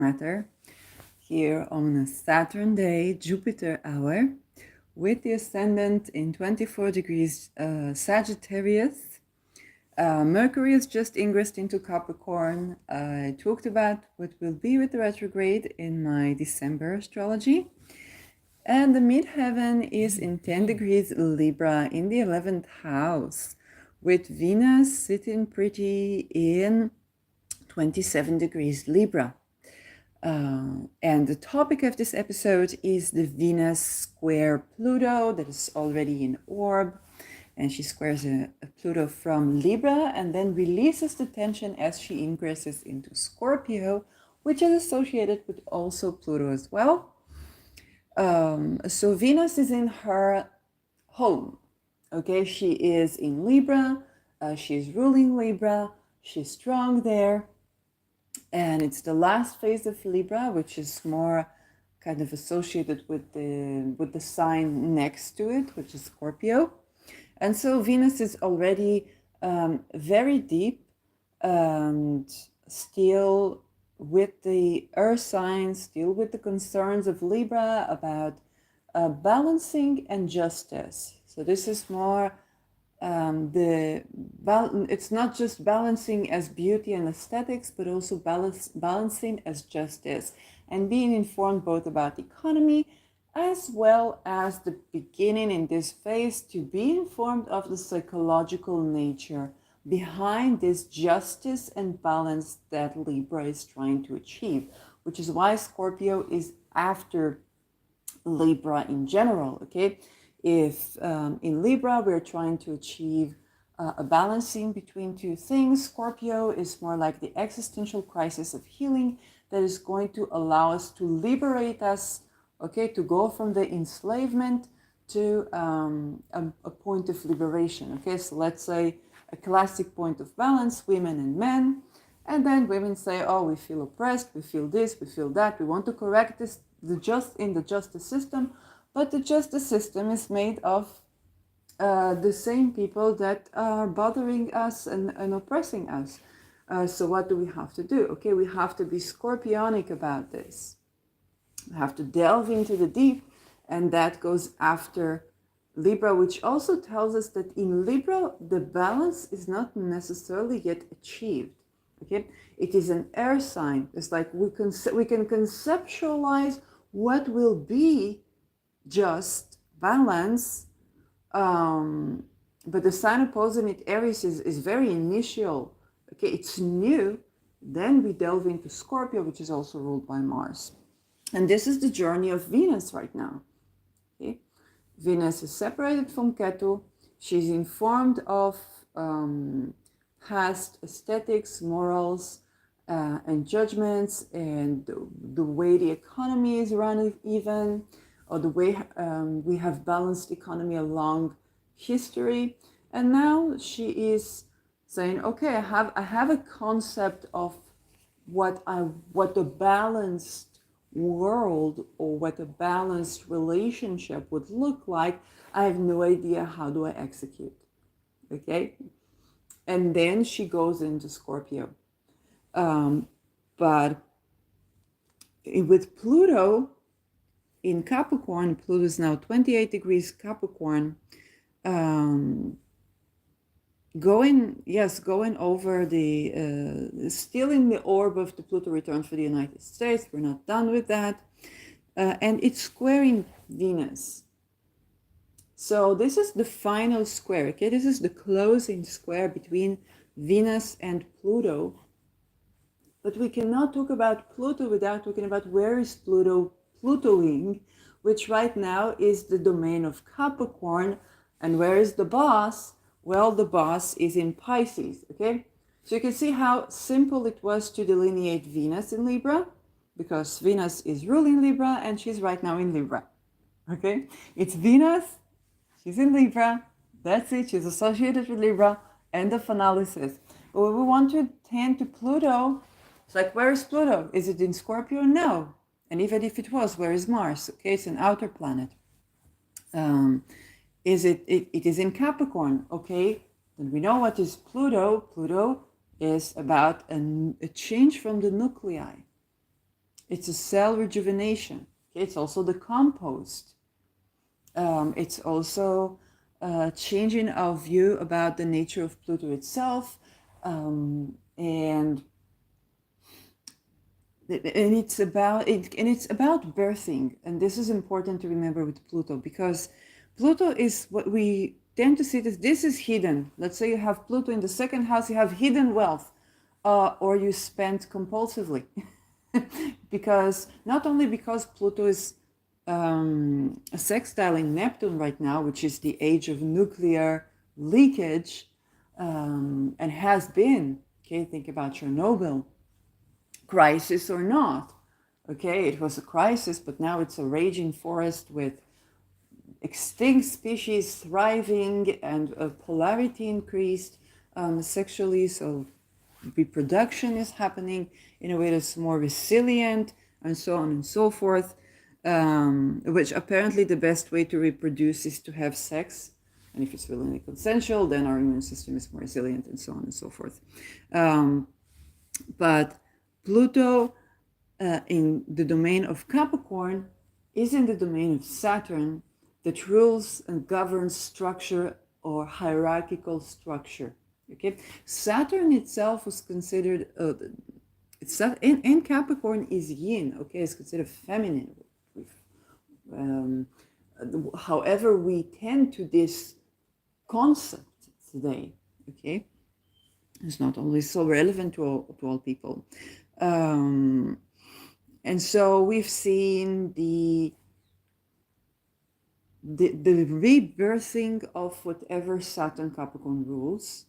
matter here on a Saturn day, Jupiter hour, with the ascendant in 24 degrees Sagittarius. Mercury has just ingressed into Capricorn. I talked about what will be with the retrograde in my December astrology. And the midheaven is in 10 degrees Libra in the 11th house, with Venus sitting pretty in 27 degrees Libra. And the topic of this episode is the Venus square Pluto that is already in orb. And she squares a Pluto from Libra and then releases the tension as she ingresses into Scorpio, which is associated with also Pluto as well. So Venus is in her home. Okay, she is in Libra. She's ruling Libra. She's strong there. And it's the last phase of Libra, which is more kind of associated with the sign next to it, which is Scorpio. And so Venus is already very deep and still with the earth signs, still with the concerns of Libra about balancing and justice. So this is more it's not just balancing as beauty and aesthetics, but also balancing as justice and being informed both about the economy as well as the beginning in this phase to be informed of the psychological nature behind this justice and balance that Libra is trying to achieve, which is why Scorpio is after Libra in general, okay? If in Libra we're trying to achieve a balancing between two things, Scorpio is more like the existential crisis of healing that is going to allow us to liberate us, okay, to go from the enslavement to a point of liberation, okay? So let's say a classic point of balance, women and men, and then women say, oh, we feel oppressed, we feel this, we feel that, we want to correct this in the justice system. But the justice system is made of the same people that are bothering us and oppressing us. So what do we have to do? Okay, we have to be scorpionic about this. We have to delve into the deep, and that goes after Libra, which also tells us that in Libra, the balance is not necessarily yet achieved. Okay, it is an air sign. It's like we can conceptualize what will be just balance, but the sign opposing it, Aries, is very initial. Okay, it's new. Then we delve into Scorpio, which is also ruled by Mars, and this is the journey of Venus right now. Okay, Venus is separated from Ketu. She's informed of past aesthetics, morals, and judgments, and the way the economy is run, even. Or the way we have balanced economy along history. And now she is saying, okay, I have a concept of what a balanced world or what a balanced relationship would look like. I have no idea, how do I execute? Okay? And then she goes into Scorpio. But with Pluto in Capricorn, Pluto is now 28 degrees Capricorn, going over the, still in the orb of the Pluto return for the United States. We're not done with that. And it's squaring Venus. So this is the final square, okay? This is the closing square between Venus and Pluto. But we cannot talk about Pluto without talking about where is Pluto Plutoing, which right now is the domain of Capricorn. And where is the boss? Well, the boss is in Pisces, okay? So you can see how simple it was to delineate Venus in Libra, because Venus is ruling Libra and she's right now in Libra, okay? It's Venus, she's in Libra, that's it, she's associated with Libra, end of analysis. But when we want to tend to Pluto, it's like, where is Pluto? Is it in Scorpio? No. And even if it was, where is Mars? Okay, it's an outer planet. It is in Capricorn, okay? And we know what is Pluto. Pluto is about a change from the nuclei. It's a cell rejuvenation. Okay? It's also the compost. It's also changing our view about the nature of Pluto itself, and it's about birthing. And this is important to remember with Pluto, because Pluto is what we tend to see this is hidden. Let's say you have Pluto in the second house, you have hidden wealth, or you spend compulsively. Because not only because Pluto is sextiling Neptune right now, which is the age of nuclear leakage, and has been, okay, think about Chernobyl, crisis or not. Okay, it was a crisis, but now it's a raging forest with extinct species thriving and polarity increased sexually. So reproduction is happening in a way that's more resilient, and so on and so forth. Which apparently the best way to reproduce is to have sex. And if it's willingly consensual, then our immune system is more resilient, and so on and so forth. But Pluto in the domain of Capricorn is in the domain of Saturn that rules and governs structure or hierarchical structure. Okay, Saturn itself was considered in Capricorn is Yin. Okay, it's considered feminine. However, we tend to this concept today. Okay, it's not always so relevant to all people. And so we've seen the rebirthing of whatever Saturn Capricorn rules,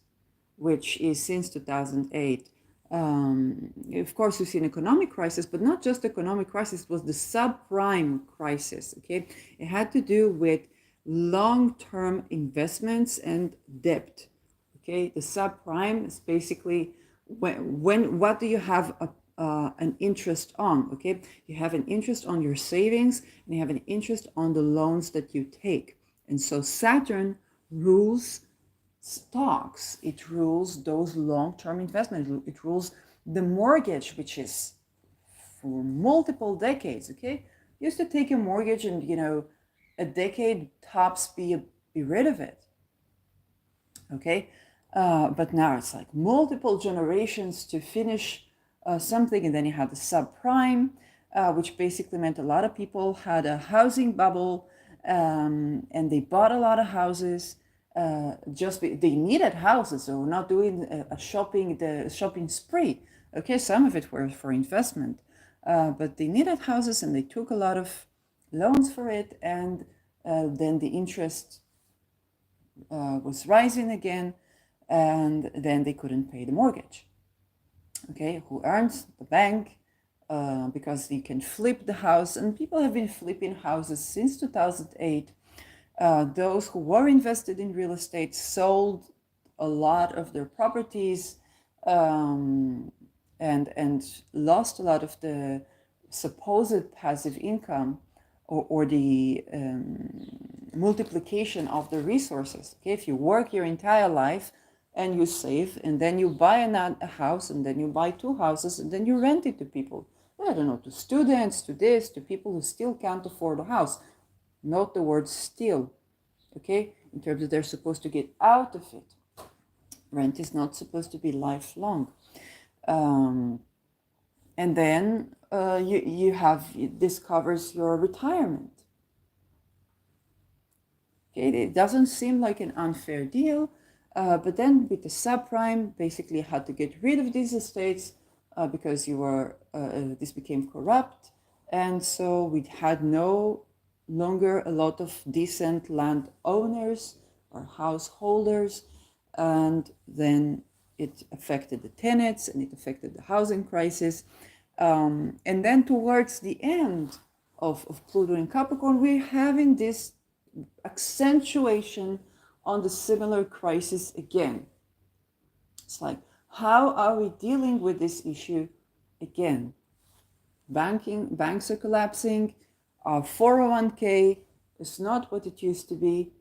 which is since 2008. Of course, we've seen economic crisis, but not just economic crisis, it was the subprime crisis. Okay, it had to do with long-term investments and debt. Okay, the subprime is basically what do you have an interest on? Okay, you have an interest on your savings, and you have an interest on the loans that you take. And so Saturn rules stocks, it rules those long-term investments, it rules the mortgage, which is for multiple decades. Okay, you used to take a mortgage and a decade tops be rid of it. Okay, but now it's like multiple generations to finish something. And then you have the subprime, which basically meant a lot of people had a housing bubble, and they bought a lot of houses. They needed houses, so we're not doing the shopping spree. Okay, some of it were for investment, but they needed houses, and they took a lot of loans for it, and then the interest was rising again, and then they couldn't pay the mortgage. Okay, who earns? The bank, because you can flip the house, and people have been flipping houses since 2008. Those who were invested in real estate sold a lot of their properties, and lost a lot of the supposed passive income, or the multiplication of the resources. Okay, if you work your entire life and you save, and then you buy a house, and then you buy two houses, and then you rent it to people. I don't know, to students, to people who still can't afford a house. Note the word still, okay? In terms of they're supposed to get out of it. Rent is not supposed to be lifelong. And then this covers your retirement. Okay, it doesn't seem like an unfair deal, but then with the subprime, basically you had to get rid of these estates because this became corrupt, and so we had no longer a lot of decent land owners or householders, and then it affected the tenants, and it affected the housing crisis. And then towards the end of Pluto in Capricorn, we're having this accentuation on the similar crisis again. It's like, how are we dealing with this issue again? Banks are collapsing. Our 401k is not what it used to be.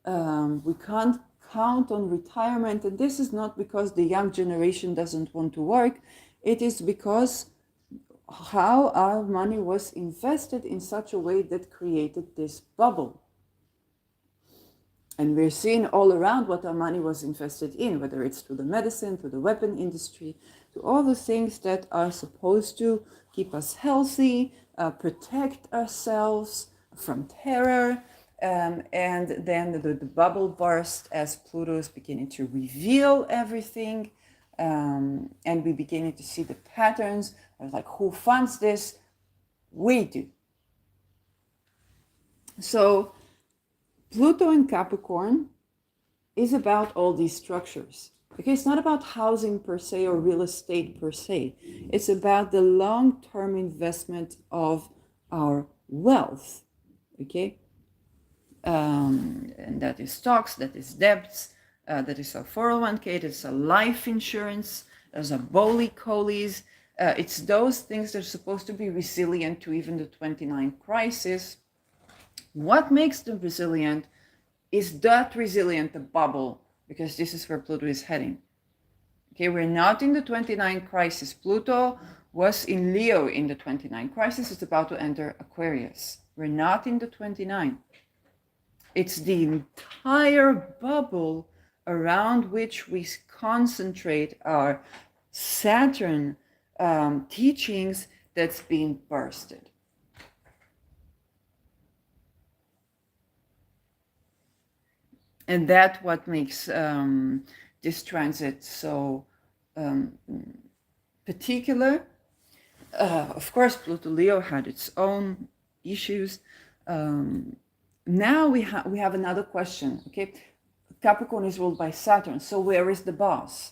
We can't count on retirement. And this is not because the young generation doesn't want to work. It is because how our money was invested in such a way that created this bubble. And we're seeing all around what our money was invested in, whether it's to the medicine, to the weapon industry, to all the things that are supposed to keep us healthy, protect ourselves from terror. And then the bubble burst as Pluto is beginning to reveal everything. And we beginning to see the patterns of like who funds this? We do. So Pluto in Capricorn is about all these structures. Okay, it's not about housing per se or real estate per se. It's about the long-term investment of our wealth. Okay, and that is stocks, that is debts, that is a 401k, that's a life insurance, there's a boli-colis. It's those things that are supposed to be resilient to even the 29 crisis. What makes them resilient is that resilient, the bubble, because this is where Pluto is heading. Okay, we're not in the 29 crisis. Pluto was in Leo in the 29 crisis. It's about to enter Aquarius. We're not in the 29. It's the entire bubble around which we concentrate our Saturn teachings that's being bursted. And that's what makes this transit so particular. Of course, Pluto Leo had its own issues. Now we have another question. Okay, Capricorn is ruled by Saturn. So where is the boss?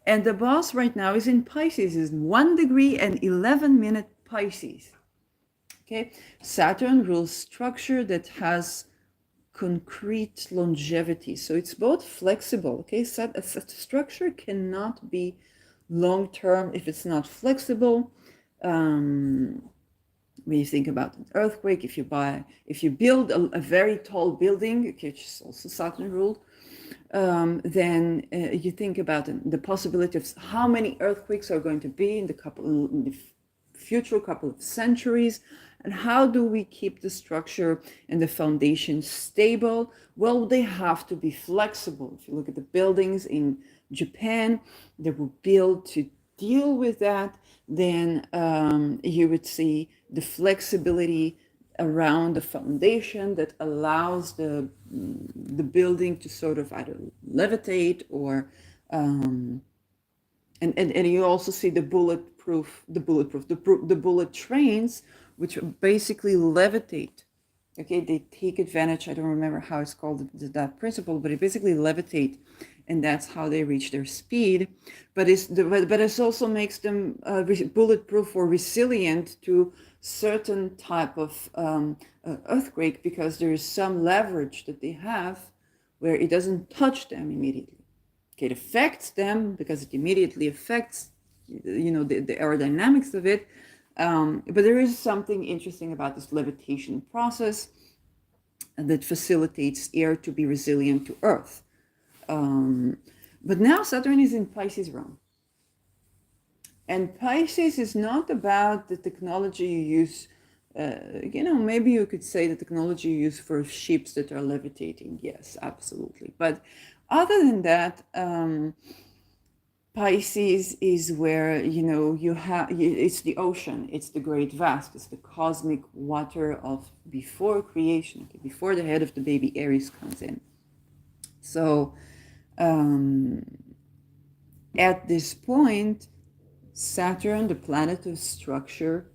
And the boss right now is in Pisces, is 1 degree and 11 minute Pisces. Okay, Saturn rules structure that has concrete longevity. So it's both flexible. Okay, so a structure cannot be long term if it's not flexible. When you think about an earthquake, if you build a very tall building, which is also Saturn ruled, then you think about the possibility of how many earthquakes are going to be in the future couple of centuries, and how do we keep the structure and the foundation stable? Well, they have to be flexible. If you look at the buildings in Japan, they were built to deal with that. Then you would see the flexibility around the foundation that allows the building to sort of either levitate or and you also see the bullet trains, which basically levitate. Okay, they take advantage. I don't remember how it's called, that principle, but it basically levitate, and that's how they reach their speed. But it also makes them bulletproof or resilient to certain type of earthquake, because there is some leverage that they have where it doesn't touch them immediately. Okay, it affects them because it immediately affects the aerodynamics of it. But there is something interesting about this levitation process that facilitates air to be resilient to Earth. But now Saturn is in Pisces realm. And Pisces is not about the technology you use. Maybe you could say the technology you use for ships that are levitating. Yes, absolutely. But other than that, Pisces is where, it's the ocean, it's the great vast, it's the cosmic water of before creation, okay, before the head of the baby Aries comes in. So at this point, Saturn, the planet of structure,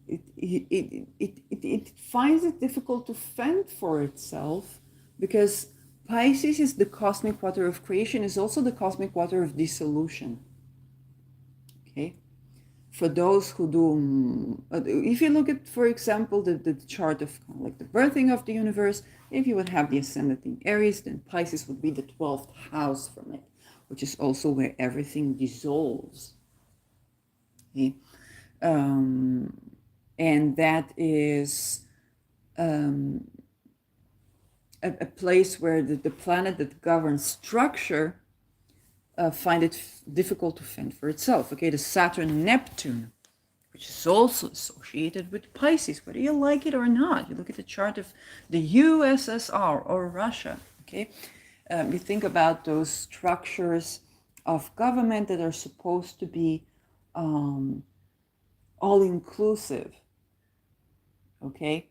it finds it difficult to fend for itself, because Pisces is the cosmic water of creation, is also the cosmic water of dissolution. Okay, for those who do, if you look at, for example, the chart of like the birthing of the universe, if you would have the ascendant in Aries, then Pisces would be the 12th house from it, which is also where everything dissolves. Okay? And that is a place where the planet that governs structure find it difficult to fend for itself. Okay, the Saturn-Neptune, which is also associated with Pisces, whether you like it or not. You look at the chart of the USSR or Russia, okay? You think about those structures of government that are supposed to be all-inclusive, okay?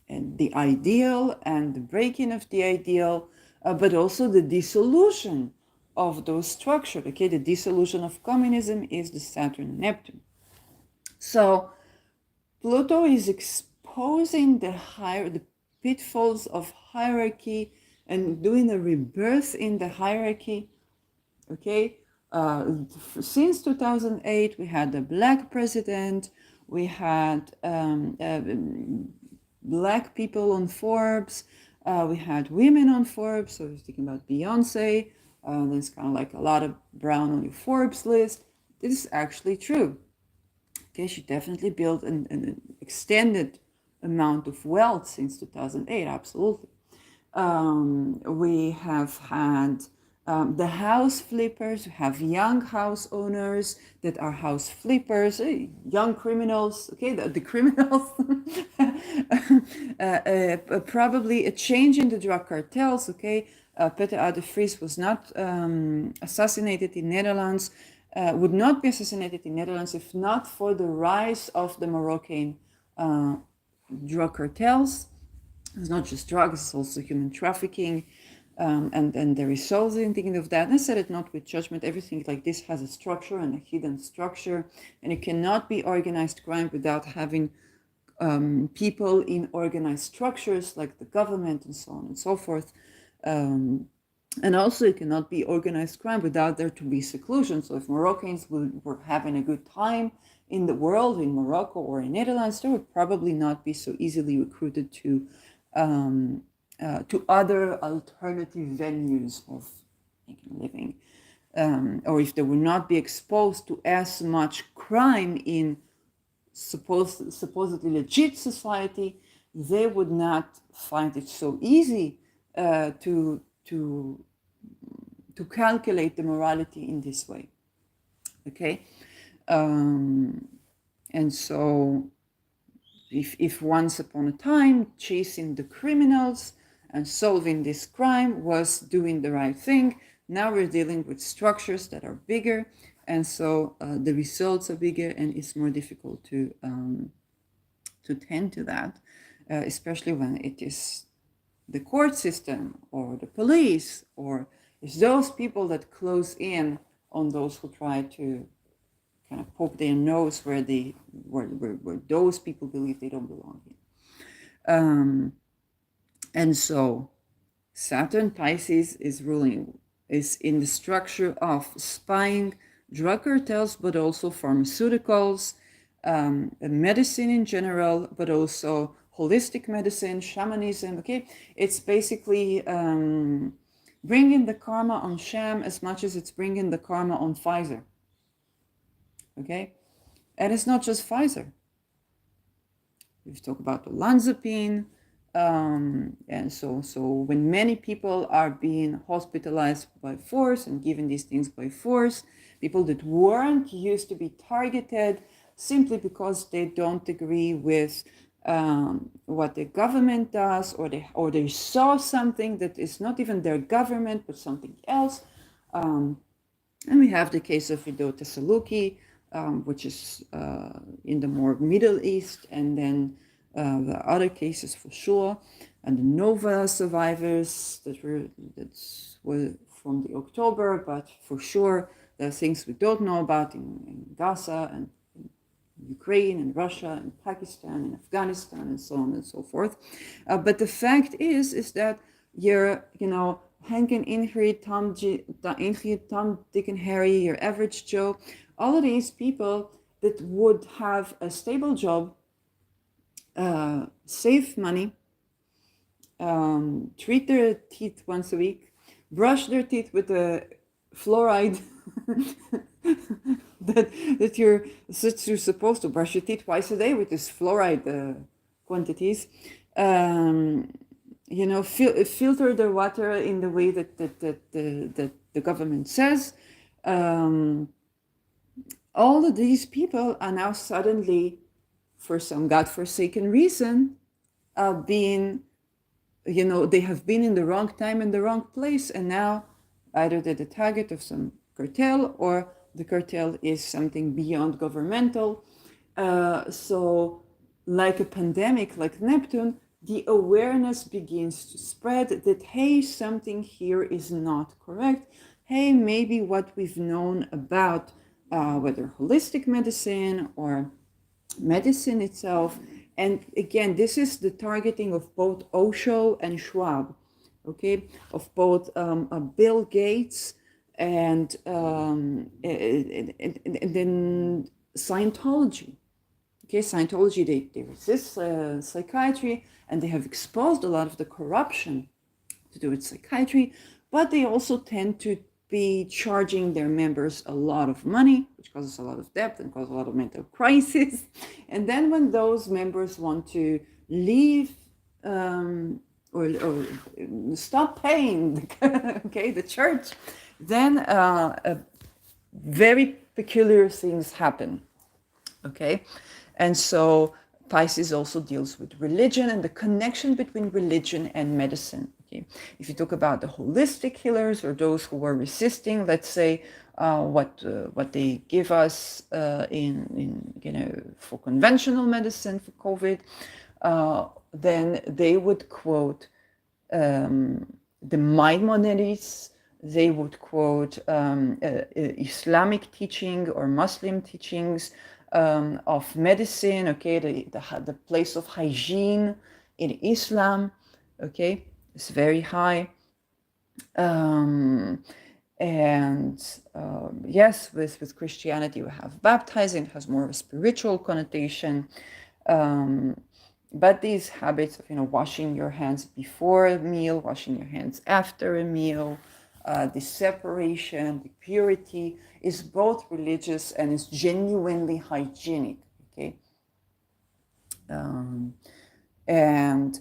And the ideal and the breaking of the ideal, but also the dissolution of those structures, okay? The dissolution of communism is the Saturn-Neptune. So Pluto is exposing the pitfalls of hierarchy and doing a rebirth in the hierarchy. Okay, since 2008, we had a black president, we had black people on Forbes, we had women on Forbes. So we're thinking about Beyonce. There's kind of like a lot of brown on your Forbes list. This is actually true. Okay, she definitely built an extended amount of wealth since 2008, absolutely. We have had the house flippers. We have young house owners that are house flippers, young criminals, okay, the criminals. Probably a change in the drug cartels, okay. Peter R. de Vries was not assassinated in Netherlands. Would not be assassinated in Netherlands if not for the rise of the Moroccan drug cartels. It's not just drugs, it's also human trafficking, and there is souls in thinking of that. And I said it not with judgment. Everything like this has a structure and a hidden structure, and it cannot be organized crime without having people in organized structures like the government and so on and so forth. And also it cannot be organized crime without there to be seclusion. So if Moroccans were having a good time in the world, in Morocco or in Netherlands, they would probably not be so easily recruited to other alternative venues of making a living. Or if they would not be exposed to as much crime in supposedly legit society, they would not find it so easy to calculate the morality in this way. Okay, and so if once upon a time chasing the criminals and solving this crime was doing the right thing, now we're dealing with structures that are bigger, and so the results are bigger, and it's more difficult to tend to that, especially when it is the court system or the police, or it's those people that close in on those who try to kind of poke their nose where those people believe they don't belong in. And so Saturn Pisces is in the structure of spying, drug cartels, but also pharmaceuticals, medicine in general, but also holistic medicine, shamanism. Okay, it's basically bringing the karma on sham as much as it's bringing the karma on Pfizer. Okay, and it's not just Pfizer. We've talked about olanzapine, and so when many people are being hospitalized by force and given these things by force, people that weren't used to be targeted simply because they don't agree with what the government does, or they saw something that is not even their government but something else. And we have the case of Ido Tesaluki, which is in the more Middle East, and then the other cases for sure, and the Nova survivors that were from the October, but for sure there are things we don't know about in Gaza and Ukraine and Russia and Pakistan and Afghanistan and so on and so forth. But the fact is that Hank and Ingrid, Tom, Dick and Harry, your average Joe, all of these people that would have a stable job, save money, treat their teeth once a week, brush their teeth with a fluoride that you're supposed to brush your teeth twice a day with this fluoride quantities, filter the water in the way that the government says. Um, all of these people are now suddenly, for some godforsaken reason, being, they have been in the wrong time and the wrong place, and now either they're the target of some cartel or the cartel is something beyond governmental. So, like a pandemic, like Neptune, the awareness begins to spread that, hey, something here is not correct. Hey, maybe what we've known about whether holistic medicine or medicine itself. And again, this is the targeting of both Osho and Schwab, okay, of both Bill Gates and then Scientology. Okay, Scientology, they resist psychiatry, and they have exposed a lot of the corruption to do with psychiatry, but they also tend to be charging their members a lot of money, which causes a lot of debt and causes a lot of mental crisis. And then when those members want to leave or stop paying, okay, the church, then very peculiar things happen. Okay, and so Pisces also deals with religion and the connection between religion and medicine. Okay, if you talk about the holistic healers or those who were resisting, let's say, what they give us for conventional medicine for COVID, then they would quote the Maimonides. They would quote Islamic teaching or Muslim teachings of medicine, okay, the place of hygiene in Islam, okay, is very high. Yes, with Christianity we have baptizing, it has more of a spiritual connotation. But these habits of washing your hands before a meal, washing your hands after a meal, the separation, the purity is both religious and is genuinely hygienic. Okay, and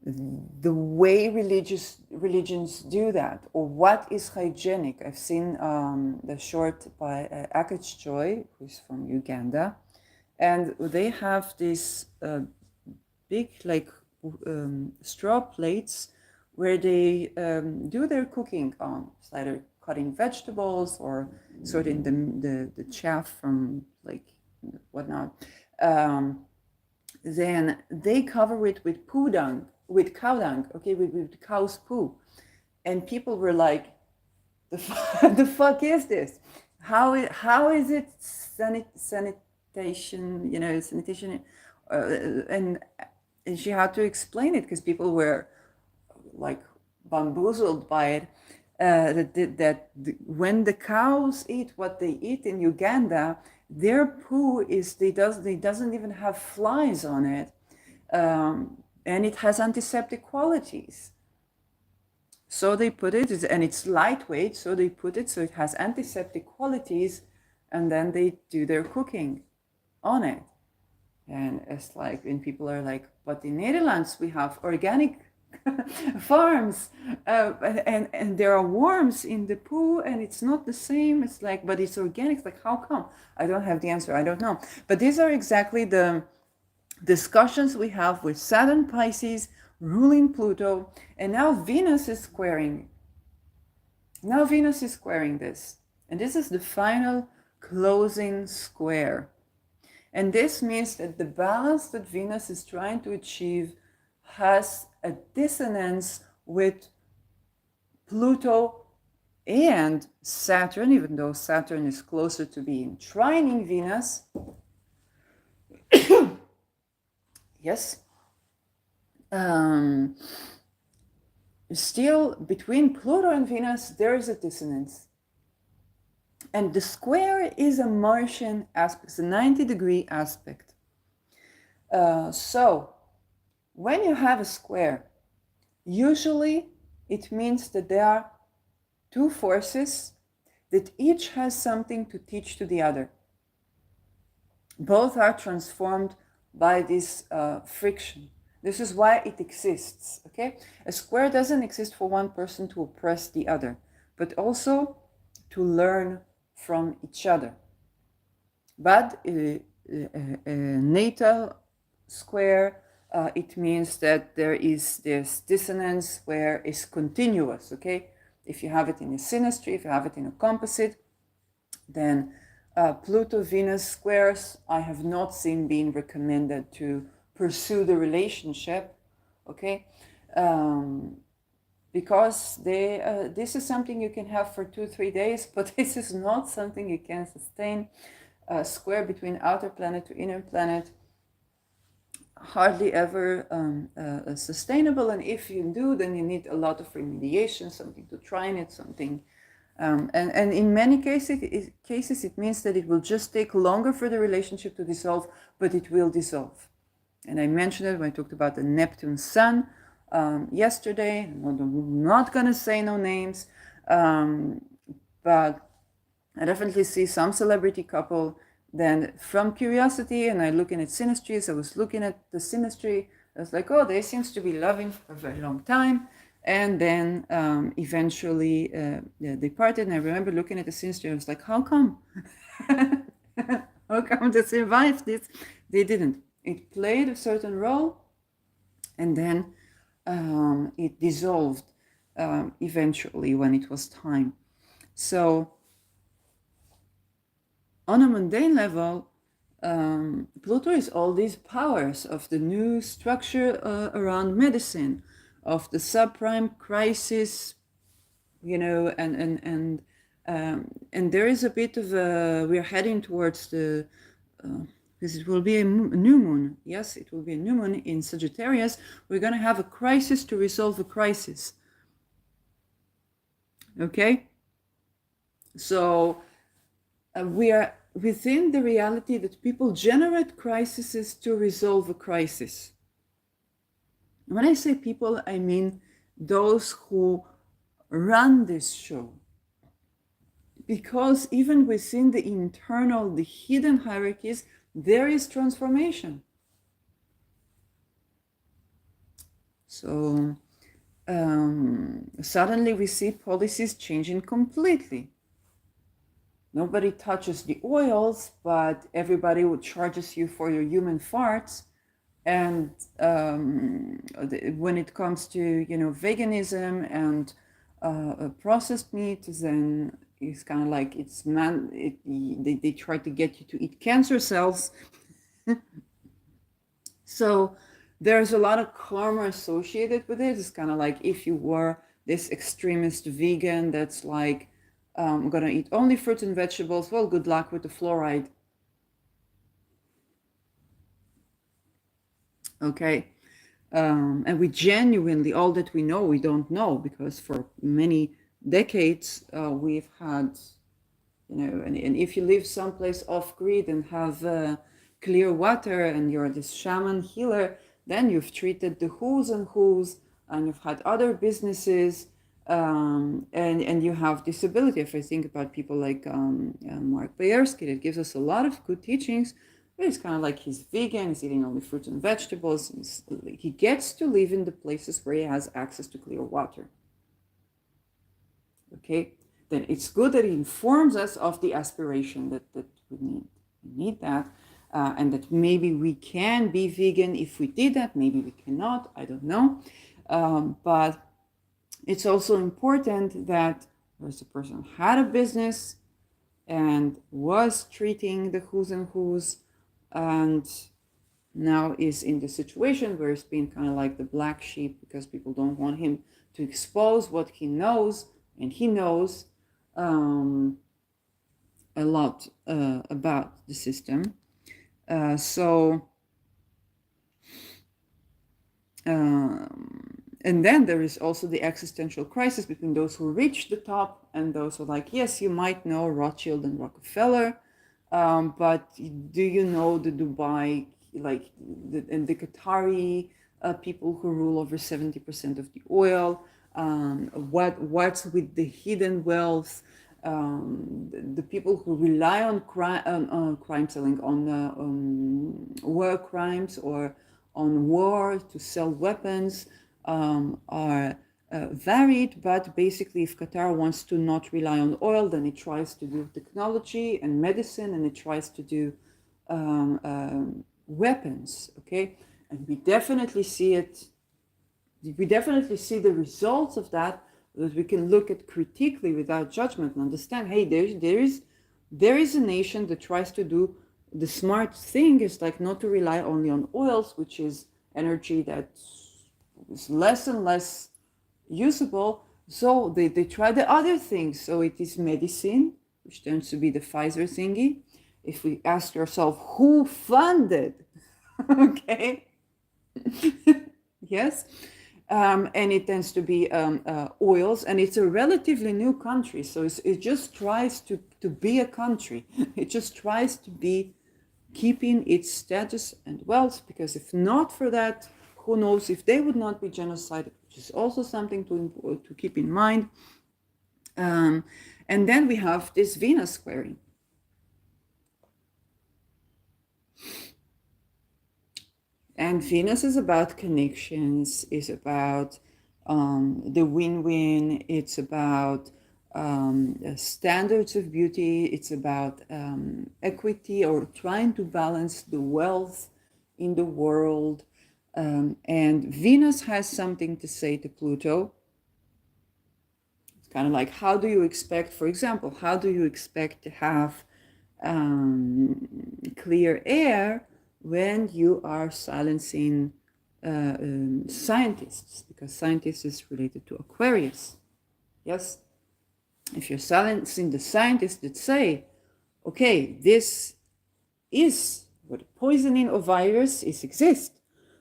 the way religions do that, or what is hygienic. I've seen the short by Akach Joy, who's from Uganda, and they have these big straw plates where they do their cooking on. It's either cutting vegetables or sorting the chaff from whatnot. Then they cover it with cow dung, okay, with cow's poo. And people were like, the fuck is this? How is it sanitation, sanitation? And she had to explain it because people were like bamboozled by it. That when the cows eat what they eat in Uganda, their poo doesn't even have flies on it, and it has antiseptic qualities. So they put it, and it's lightweight, so they put it so it has antiseptic qualities, and then they do their cooking on it. And it's like, when people are like, but in Netherlands we have organic farms, and there are worms in the poo, and it's not the same. It's like, but it's organic. It's like, how come? I don't have the answer. I don't know. But these are exactly the discussions we have with Saturn Pisces ruling Pluto, and now Venus is squaring. Now Venus is squaring this, and this is the final closing square. And this means that the balance that Venus is trying to achieve has a dissonance with Pluto and Saturn, even though Saturn is closer to being trining Venus. Yes. Still, between Pluto and Venus, there is a dissonance. And the square is a Martian aspect, it's a 90-degree aspect. So, when you have a square, usually it means that there are two forces that each has something to teach to the other. Both are transformed by this friction. This is why it exists, okay? A square doesn't exist for one person to oppress the other, but also to learn from each other. But a natal square, it means that there is this dissonance where it's continuous, okay? If you have it in a synastry, if you have it in a composite, then Pluto Venus squares I have not seen being recommended to pursue the relationship, okay? Because this is something you can have for 2-3 days, but this is not something you can sustain. Square between outer planet to inner planet, hardly ever sustainable. And if you do, then you need a lot of remediation, something to try in it, something. And in many cases, it means that it will just take longer for the relationship to dissolve, but it will dissolve. And I mentioned it when I talked about the Neptune Sun yesterday. I'm not going to say no names, but I definitely see some celebrity couple. Then from curiosity, and I looking at synastries, I was looking at the synastry. I was like, oh, they seems to be loving for a very long time. And then eventually they parted. And I remember looking at the synastry, I was like, how come? How come they survived this? They didn't. It played a certain role, and then it dissolved eventually when it was time. So on a mundane level, Pluto is all these powers of the new structure around medicine, of the subprime crisis, and there is a bit of we're heading towards the because it will be a new moon. Yes, it will be a new moon in Sagittarius. We're going to have a crisis to resolve a crisis. Okay? So we are within the reality that people generate crises to resolve a crisis. When I say people, I mean those who run this show. Because even within the internal, the hidden hierarchies, there is transformation. So suddenly we see policies changing completely. Nobody touches the oils, but everybody charges you for your human farts. And when it comes to veganism and processed meat, then it's kind of like they try to get you to eat cancer cells. So there's a lot of karma associated with it. It's kind of like if you were this extremist vegan that's like, I'm gonna eat only fruits and vegetables. Well, good luck with the fluoride. Okay. And we genuinely, all that we know, we don't know, because for many decades we've had, and if you live someplace off grid and have clear water and you're this shaman healer, then you've treated the who's and who's, and you've had other businesses, and you have this ability. If I think about people like Mark Bayersky, that gives us a lot of good teachings. It's kind of like he's vegan, he's eating only fruits and vegetables. He gets to live in the places where he has access to clear water. Okay, then it's good that he informs us of the aspiration that we need. We need that, and that maybe we can be vegan if we did that. Maybe we cannot, I don't know. But it's also important that there's a person who had a business and was treating the who's and who's, and now is in the situation where he's been kind of like the black sheep because people don't want him to expose what he knows, and he knows a lot about the system. And then there is also the existential crisis between those who reach the top and those who are like, yes, you might know Rothschild and Rockefeller, but do you know the Dubai, and the Qatari people who rule over 70% of the oil? What's with the hidden wealth? The people who rely on crime selling, on war crimes, or on war, to sell weapons, are varied, but basically if Qatar wants to not rely on oil, then it tries to do technology and medicine, and it tries to do weapons, okay? And we definitely see it, we definitely see the results of that we can look at critically without judgment and understand, hey, there is a nation that tries to do the smart thing, is like not to rely only on oils, which is energy that is less and less usable. So they try the other things. So it is medicine, which tends to be the Pfizer thingy. If we ask ourselves who funded, okay, yes, and it tends to be oils, and it's a relatively new country, so it just tries to be a country. It just tries to be keeping its status and wealth, because if not for that, who knows if they would not be genocided, which is also something to keep in mind. And then we have this Venus squaring. And Venus is about connections, is about the win-win, it's about standards of beauty, it's about equity, or trying to balance the wealth in the world. And Venus has something to say to Pluto. It's kind of like, how do you expect, for example, how do you expect to have clear air when you are silencing scientists? Because scientists is related to Aquarius. Yes? If you're silencing the scientists that say, okay, this is what poisoning of virus is exist,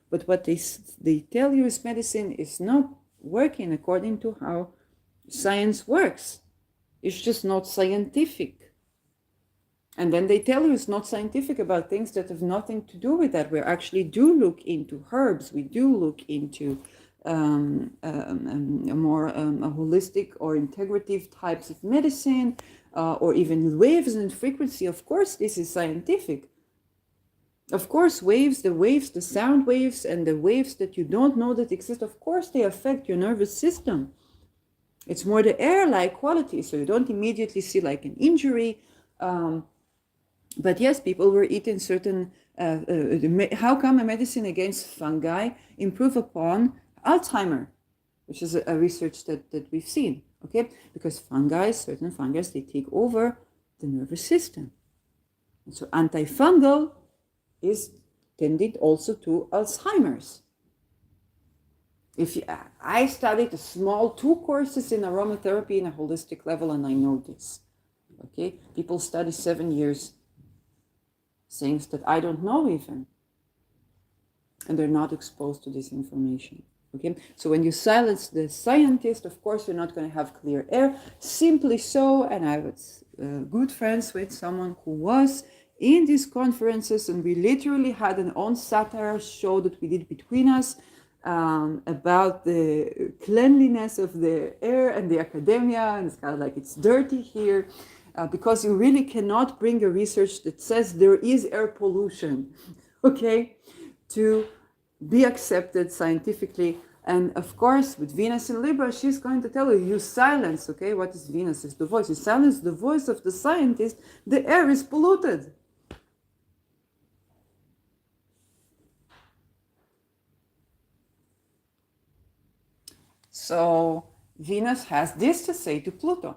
but what they tell you is medicine is not working according to how science works. It's just not scientific. And then they tell you it's not scientific about things that have nothing to do with that. We actually do look into herbs. We do look into a more holistic or integrative types of medicine, or even waves and frequency. Of course, this is scientific. Of course, the sound waves and the waves that you don't know that exist, of course, they affect your nervous system. It's more the air-like quality, so you don't immediately see like an injury. But yes, people were eating certain, how come a medicine against fungi improve upon Alzheimer, which is a research that we've seen, okay? Because certain fungi, they take over the nervous system. And so antifungal is tended also to Alzheimer's. I studied a small 2 courses in aromatherapy in a holistic level, and I know this, okay? People study 7 years things that I don't know even, and they're not exposed to this information. Okay, so when you silence the scientist, of course you're not going to have clear air. Simply so, and I was good friends with someone who was in these conferences, and we literally had an own satire show that we did between us about the cleanliness of the air and the academia, and it's kind of like it's dirty here. Because you really cannot bring a research that says there is air pollution, okay, to be accepted scientifically. And of course, with Venus in Libra, she's going to tell you silence, okay? What is Venus? It's the voice. You silence the voice of the scientist, the air is polluted. So Venus has this to say to Pluto.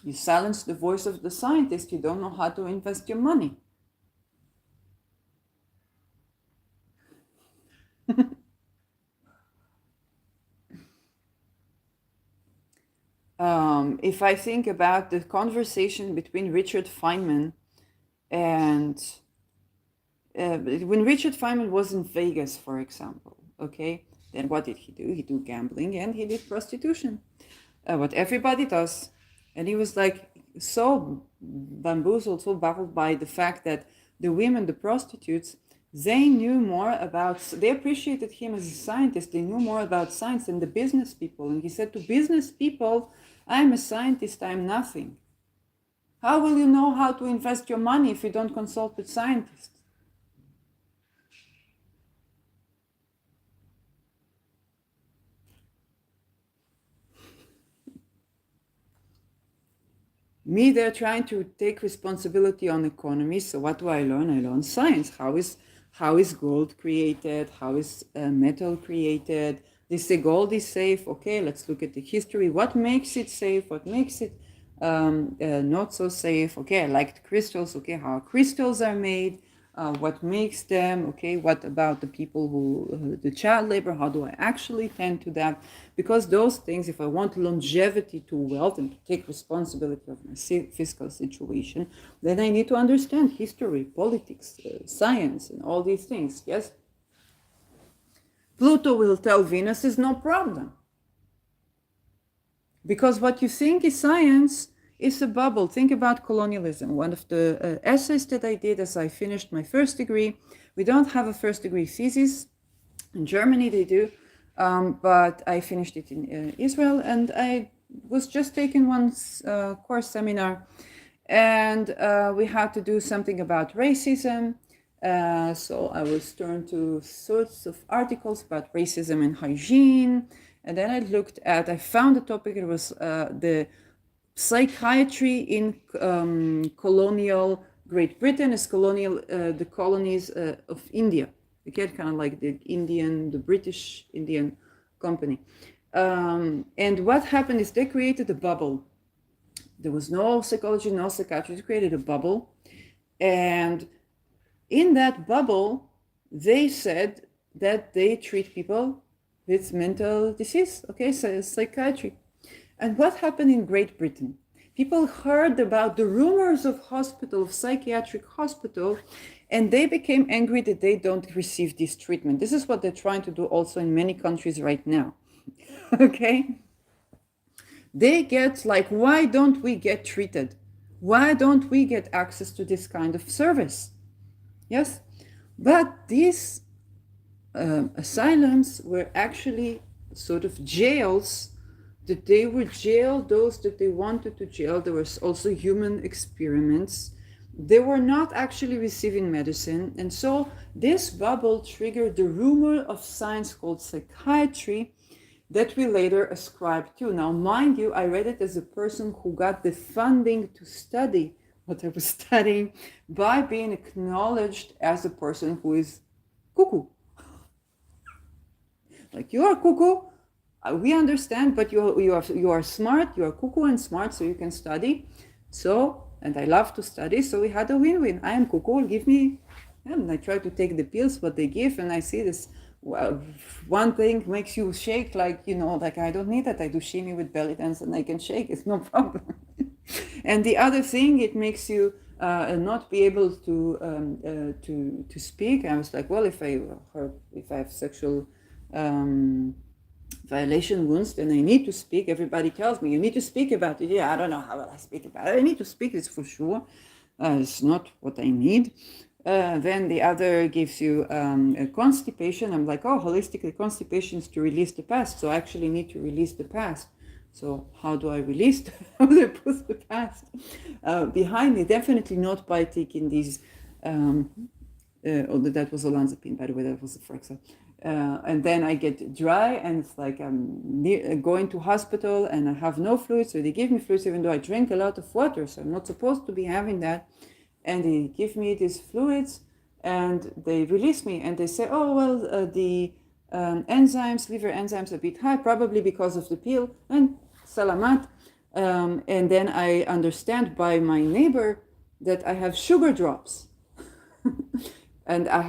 You silence the voice of the scientist, you don't know how to invest your money. If I think about the conversation between Richard Feynman and when Richard Feynman was in Vegas, for example, okay, then what did he do? He did gambling and he did prostitution, what everybody does. And he was like so bamboozled, so baffled by the fact that the women, the prostitutes, they knew more about, they appreciated him as a scientist, they knew more about science than the business people. And he said to business people, I'm a scientist, I'm nothing. How will you know how to invest your money if you don't consult with scientists? Me, they're trying to take responsibility on economy. So what do I learn? I learn science. How is gold created? How is metal created? They say gold is safe. Okay, let's look at the history. What makes it safe? What makes it not so safe? Okay, I liked crystals. Okay, how crystals are made. What makes them, okay, what about the people who, the child labor, how do I actually tend to that? Because those things, if I want longevity to wealth and to take responsibility of my fiscal situation, then I need to understand history, politics, science, and all these things, yes? Pluto will tell Venus is no problem. Because what you think is science is a bubble. Think about colonialism. One of the essays that I did as I finished my first degree, we don't have a first degree thesis. In Germany they do, but I finished it in Israel, and I was just taking one course seminar, and we had to do something about racism. So I was turned to sorts of articles about racism and hygiene. And then I found a topic, it was the psychiatry in colonial Great Britain as the colonies of India. Okay, kind of like the British Indian company. And what happened is they created a bubble. There was no psychology, no psychiatry. They created a bubble. And in that bubble, they said that they treat people with mental disease, okay, so psychiatry. And what happened in Great Britain? People heard about the rumors of psychiatric hospital, and they became angry that they don't receive this treatment. This is what they're trying to do also in many countries right now, okay? They get like, why don't we get treated? Why don't we get access to this kind of service? Yes, but these asylums were actually sort of jails, that they would jail those that they wanted to jail. There was also human experiments. They were not actually receiving medicine. And so this bubble triggered the rumor of science called psychiatry that we later ascribed to. Now, mind you, I read it as a person who got the funding to study what I was studying by being acknowledged as a person who is cuckoo. Like, you are cuckoo, we understand, but you are smart, you are cuckoo and smart, so you can study. So, and I love to study, so we had a win-win. I am cuckoo, give me, and I try to take the pills, what they give, and I see this, well, one thing makes you shake, like, like I don't need that. I do shimmy with belly dance and I can shake, it's no problem. And the other thing, it makes you not be able to speak. I was like, well, if I have sexual violation wounds, then I need to speak. Everybody tells me, you need to speak about it. Yeah, I don't know how will I speak about it. I need to speak, it's for sure. It's not what I need. Then the other gives you a constipation. I'm like, oh, holistically, constipation is to release the past. So I actually need to release the past. So how do I release how do I put the past behind me? Definitely not by taking these, that was olanzapine, by the way, that was a Fraxa. And then I get dry, and it's like I'm going to hospital and I have no fluids, so they give me fluids even though I drink a lot of water, so I'm not supposed to be having that. And they give me these fluids and they release me, and they say, oh, well, the enzymes, liver enzymes are a bit high, probably because of the pill, and salamat. And then I understand by my neighbor that I have sugar drops. And I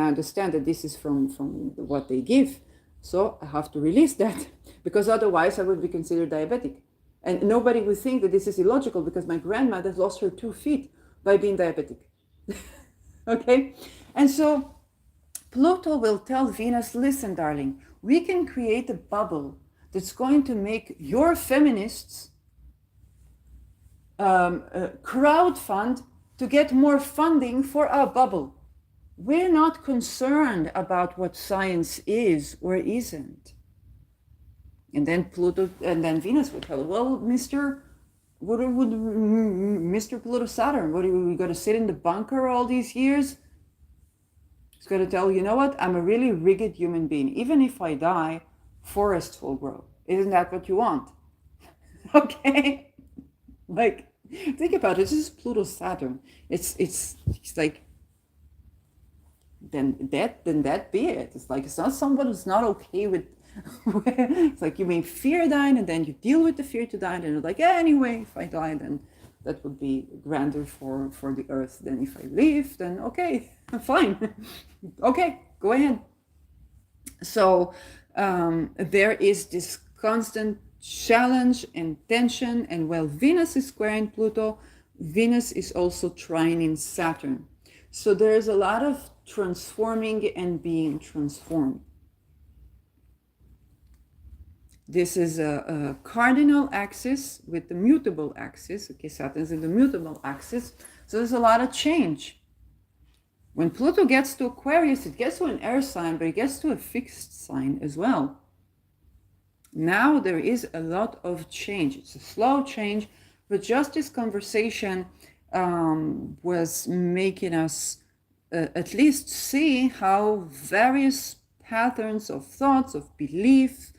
understand that this is from what they give. So I have to release that, because otherwise I would be considered diabetic. And nobody would think that this is illogical, because my grandmother lost her 2 feet by being diabetic. Okay? And so Pluto will tell Venus, listen, darling, we can create a bubble that's going to make your feminists crowdfund to get more funding for our bubble. We're not concerned about what science is or isn't. And then Venus would tell, well, Mr. what would Mr. Pluto Saturn? What are we going to sit in the bunker all these years? It's going to tell you know what? I'm a really rigid human being. Even if I die, forests will grow. Isn't that what you want? Okay, like think about it. This is Pluto Saturn. It's like then that be it. It's like it's not someone who's not okay with. It's like you may fear dying, and then you deal with the fear to die, and you're like, yeah, anyway, if I die, then that would be grander for the earth than if I live. Then okay, fine, okay, go ahead. So there is this constant challenge and tension, and while Venus is squaring Pluto, Venus is also trining Saturn. So there's a lot of transforming and being transformed. This is a cardinal axis with the mutable axis. Okay, Saturn's in the mutable axis. So there's a lot of change. When Pluto gets to Aquarius, it gets to an air sign, but it gets to a fixed sign as well. Now there is a lot of change. It's a slow change, but just this conversation was making us at least see how various patterns of thoughts, of beliefs,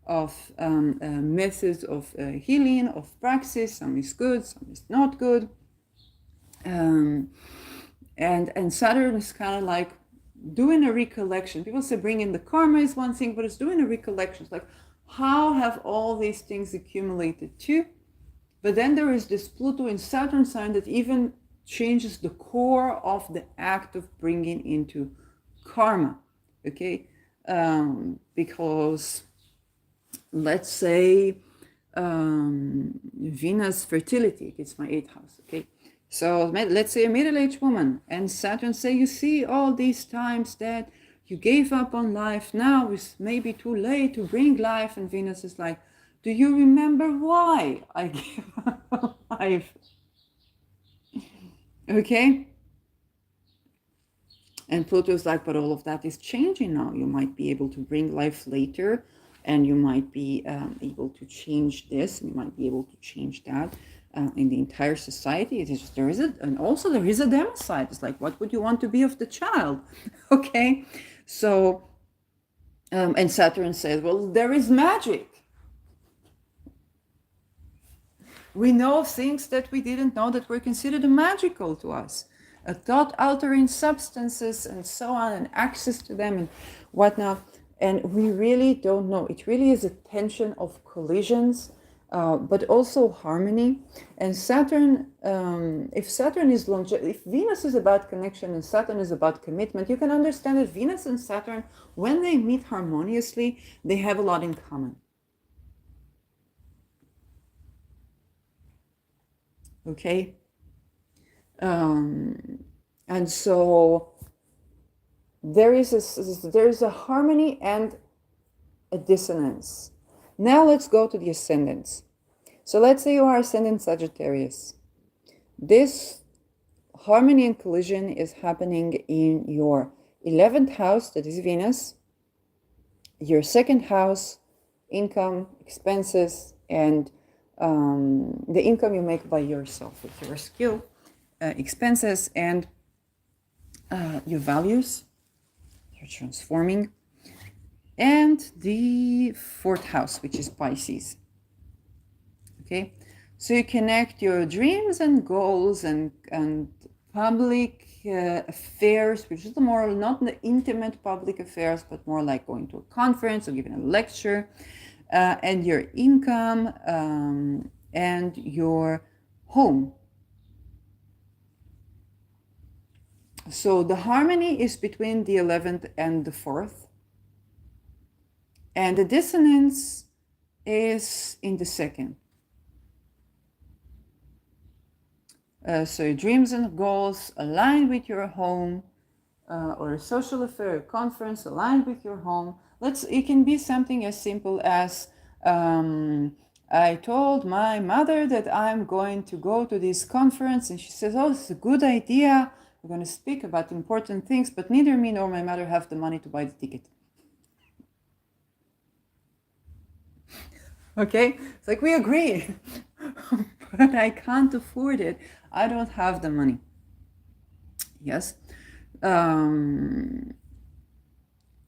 of methods of healing, of praxis, some is good, some is not good. And Saturn is kind of like doing a recollection. People say bringing the karma is one thing, but it's doing a recollection. It's like, how have all these things accumulated too? But then there is this Pluto in Saturn sign that even changes the core of the act of bringing into karma, okay? Because let's say Venus fertility, it's my 8th house, okay? So let's say a middle-aged woman, and Saturn say, you see all these times that you gave up on life, now it's maybe too late to bring life, and Venus is like, do you remember why I gave up on life? Okay? And Pluto is like, but all of that is changing now. You might be able to bring life later, and you might be able to change this, and you might be able to change that in the entire society. It is just, there is and also there is a democide. It's like, what would you want to be of the child? Okay, so and Saturn says, well, there is magic. We know things that we didn't know that were considered magical to us. Thought-altering substances and so on, and access to them and whatnot. And we really don't know. It really is a tension of collisions, but also harmony. And Saturn, if Saturn is if Venus is about connection and Saturn is about commitment, you can understand that Venus and Saturn, when they meet harmoniously, they have a lot in common. Okay? And so there is a harmony and a dissonance. Now let's go to the ascendants. So let's say you are ascendant Sagittarius. This harmony and collision is happening in your 11th house, that is Venus, your 2nd house, income, expenses, and the income you make by yourself with your skill, expenses, and your values. You're transforming. And the 4th house, which is Pisces. Okay, so you connect your dreams and goals and public affairs, which is the more, not the intimate public affairs, but more like going to a conference or giving a lecture, and your income and your home. So the harmony is between the 11th and the 4th. And the dissonance is in the 2nd. So your dreams and goals align with your home, or a social affair, a conference aligned with your home. It can be something as simple as, I told my mother that I'm going to go to this conference, and she says, oh, this is a good idea. We're going to speak about important things, but neither me nor my mother have the money to buy the ticket. Okay, it's like we agree, but I can't afford it. I don't have the money. Yes.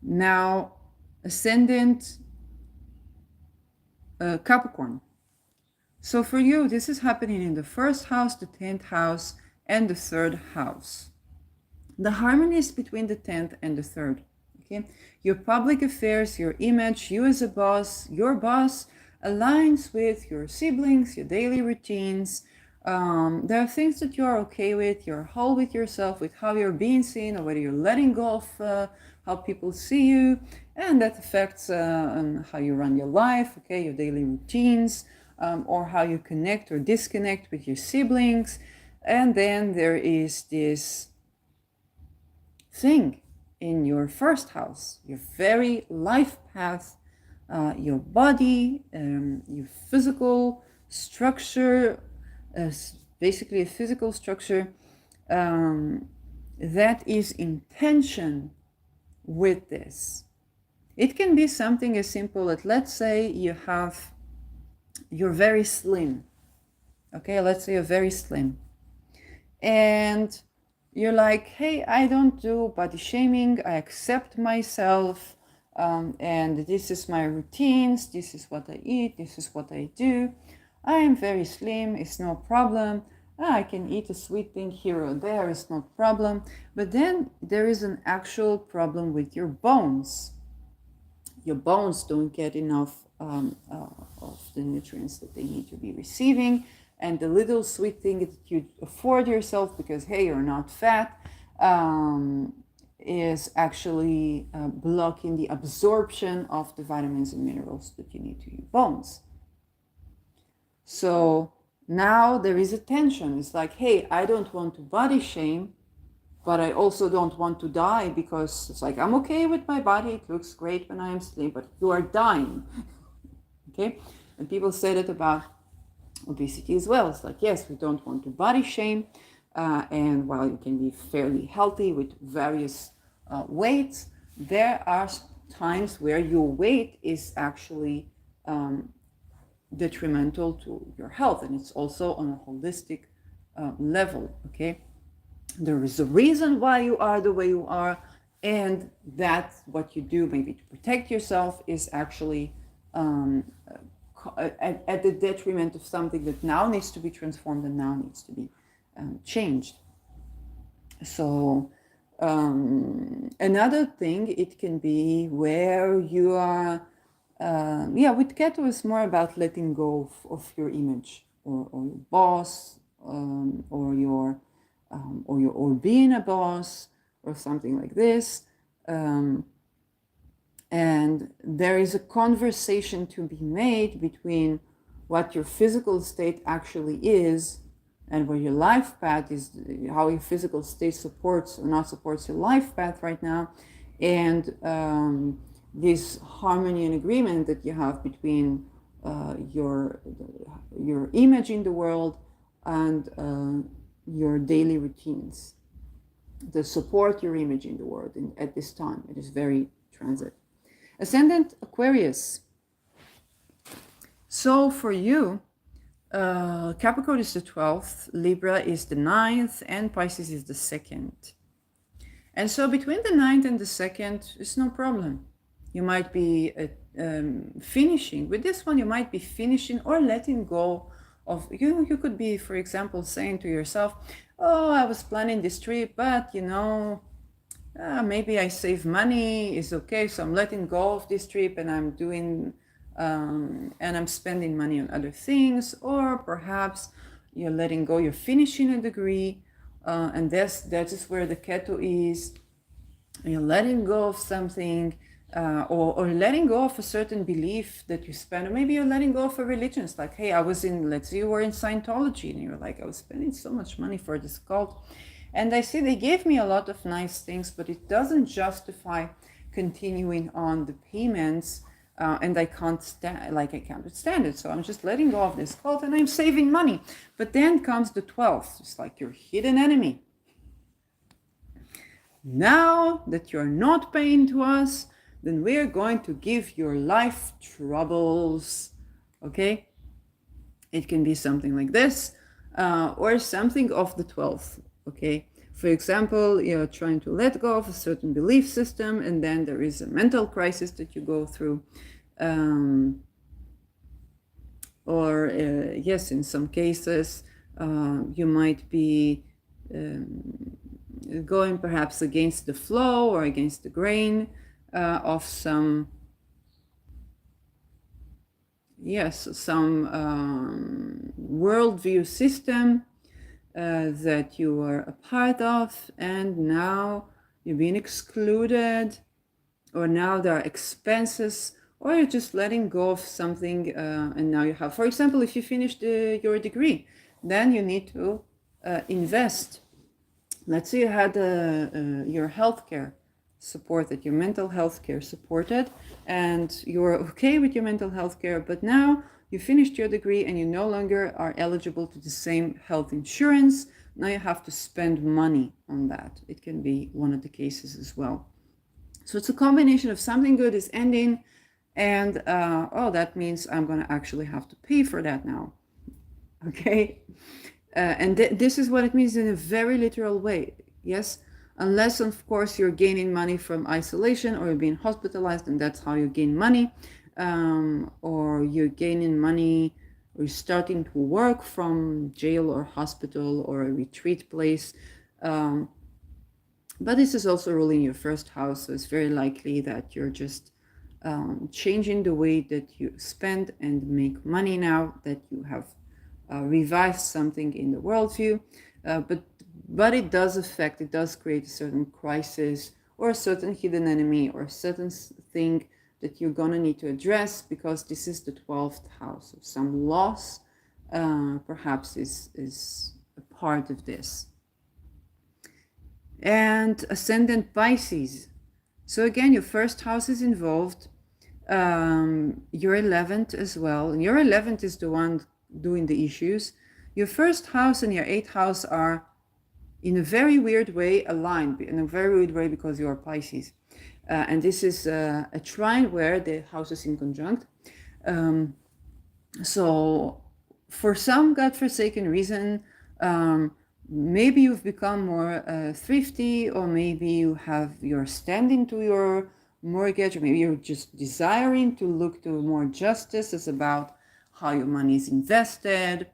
Now, ascendant Capricorn. So for you, this is happening in the first house, the 10th house, and the third house. The harmony is between the 10th and the 3rd. Okay, your public affairs, your image, you as a boss, your boss aligns with your siblings, your daily routines. There are things that you are okay with, you're whole with yourself, with how you're being seen, or whether you're letting go of how people see you, and that affects how you run your life, okay, your daily routines, or how you connect or disconnect with your siblings. And then there is this thing in your first house, your very life path, your body, your physical structure, basically a physical structure that is in tension with this. It can be something as simple as, let's say you're very slim. Okay, let's say you're very slim. And you're like, hey, I don't do body shaming, I accept myself, and this is my routines, this is what I eat, this is what I do. I am very slim, it's no problem. I can eat a sweet thing here or there, it's no problem. But then there is an actual problem with your bones. Your bones don't get enough of the nutrients that they need to be receiving. And the little sweet thing that you afford yourself because, hey, you're not fat, is actually blocking the absorption of the vitamins and minerals that you need to your bones. So now there is a tension. It's like, hey, I don't want to body shame, but I also don't want to die, because it's like, I'm okay with my body, it looks great when I am slim, but you are dying. Okay? And people say that about obesity as well. It's like, yes, we don't want to body shame, and while you can be fairly healthy with various weights, there are times where your weight is actually detrimental to your health, and it's also on a holistic level. Okay, there is a reason why you are the way you are, and that's what you do maybe to protect yourself is actually at the detriment of something that now needs to be transformed and now needs to be changed. So another thing, it can be where you are, with Keto it's more about letting go of your image, or your boss, or being a boss, or something like this. And there is a conversation to be made between what your physical state actually is and where your life path is, how your physical state supports or not supports your life path right now, and this harmony and agreement that you have between your image in the world and your daily routines that support your image in the world. And at this time, it is very transit. Ascendant Aquarius. So for you, Capricorn is the 12th, Libra is the 9th, and Pisces is the 2nd. And so between the 9th and the 2nd, it's no problem. You might be finishing. With this one, you might be finishing or letting go of, you could be, for example, saying to yourself, oh, I was planning this trip, but maybe I save money, it's okay, so I'm letting go of this trip and I'm doing and I'm spending money on other things. Or perhaps you're letting go, you're finishing a degree, and that is where the Keto is. You're letting go of something, or letting go of a certain belief that you spend, or maybe you're letting go of a religion. It's like, hey, let's say you were in Scientology and you're like, I was spending so much money for this cult, and I see they gave me a lot of nice things, but it doesn't justify continuing on the payments, and I can't stand it. So I'm just letting go of this cult and I'm saving money. But then comes the 12th. It's like your hidden enemy. Now that you're not paying to us, then we're going to give your life troubles. Okay? It can be something like this, or something of the 12th, okay? For example, you're trying to let go of a certain belief system, and then there is a mental crisis that you go through. Or yes, in some cases, you might be going perhaps against the flow or against the grain of some worldview system that you are a part of, and now you've been excluded, or now there are expenses, or you're just letting go of something, and now you have, for example, if you finished your degree, then you need to invest. Let's say you had your healthcare supported, your mental health care supported, and you're okay with your mental health care, but now you finished your degree and you no longer are eligible to the same health insurance. Now you have to spend money on that. It can be one of the cases as well. So it's a combination of something good is ending, and that means I'm going to actually have to pay for that now. Okay? And this is what it means in a very literal way. Yes? Unless, of course, you're gaining money from isolation, or you're being hospitalized, and that's how you gain money. Or you're gaining money, or you're starting to work from jail or hospital or a retreat place. But this is also ruling your first house, so it's very likely that you're just changing the way that you spend and make money now that you have revised something in the worldview. But it does create a certain crisis, or a certain hidden enemy, or a certain thing that you're gonna need to address, because this is the 12th house. So some loss perhaps is a part of this. And ascendant Pisces. So again, your first house is involved, your 11th as well, and your 11th is the one doing the issues. Your first house and your 8th house are in a very weird way aligned, in a very weird way, because you are Pisces. And this is a trine where the house is in conjunct. So for some godforsaken reason, maybe you've become more thrifty, or maybe you're standing to your mortgage, or maybe you're just desiring to look to more justice as about how your money is invested,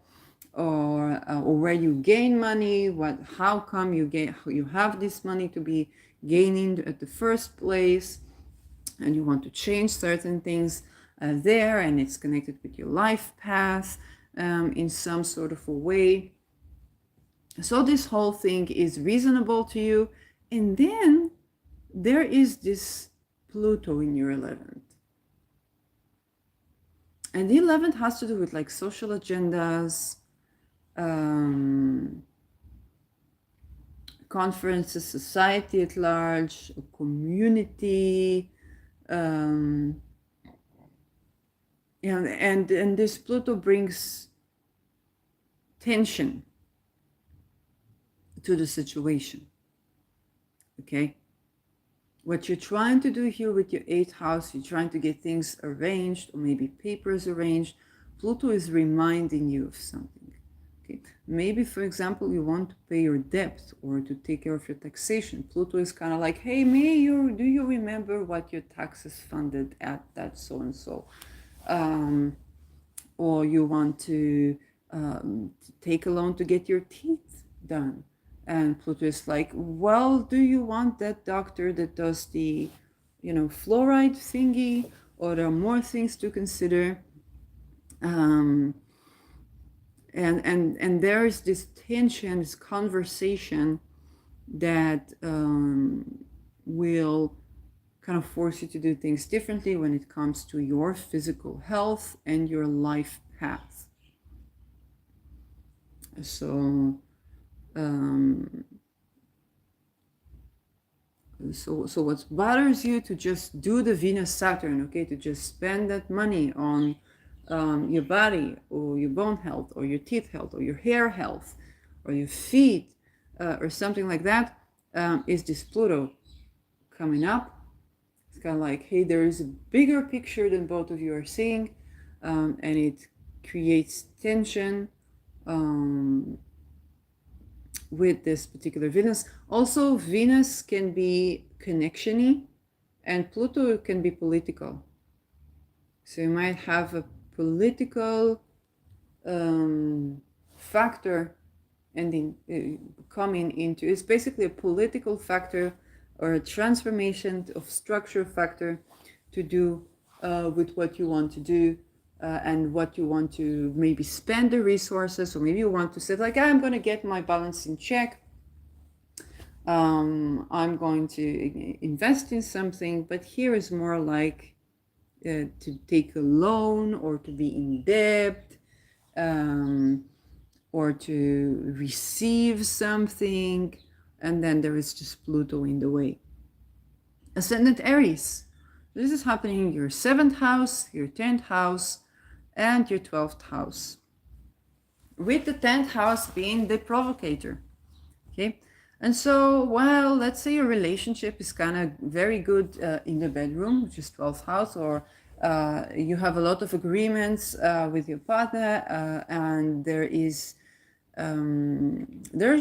or where you gain money, how come you have this money to be gaining at the first place, and you want to change certain things there, and it's connected with your life path in some sort of a way. So this whole thing is reasonable to you. And then there is this Pluto in your 11th. And the 11th has to do with like social agendas, conferences, society at large, a community, and this Pluto brings tension to the situation. Okay, what you're trying to do here with your 8th house, you're trying to get things arranged, or maybe papers arranged. Pluto is reminding you of something. Okay, maybe for example you want to pay your debt or to take care of your taxation. Pluto is kind of like, hey, do you remember what your taxes funded at that so and so? Or you want to take a loan to get your teeth done. And Pluto is like, well, do you want that doctor that does the, fluoride thingy, or there are more things to consider? And there is this tension, this conversation that will kind of force you to do things differently when it comes to your physical health and your life path. So what bothers you to just do the Venus Saturn, okay, to just spend that money on your body, or your bone health, or your teeth health, or your hair health, or your feet, or something like that, is this Pluto coming up. It's kind of like, hey, there is a bigger picture than both of you are seeing, and it creates tension with this particular Venus. Also, Venus can be connection-y, and Pluto can be political. So you might have a political factor ending coming into. It's basically a political factor or a transformation of structure factor to do with what you want to do. And what you want to maybe spend the resources, or maybe you want to say like, I'm going to get my balance in check. I'm going to invest in something, but here is more like to take a loan or to be in debt, or to receive something, and then there is just Pluto in the way. Ascendant Aries. This is happening in your 7th house, your 10th house, and your 12th house. With the 10th house being the provocator. Okay? And so, well, let's say your relationship is kind of very good in the bedroom, which is 12th house, or you have a lot of agreements with your partner, and there's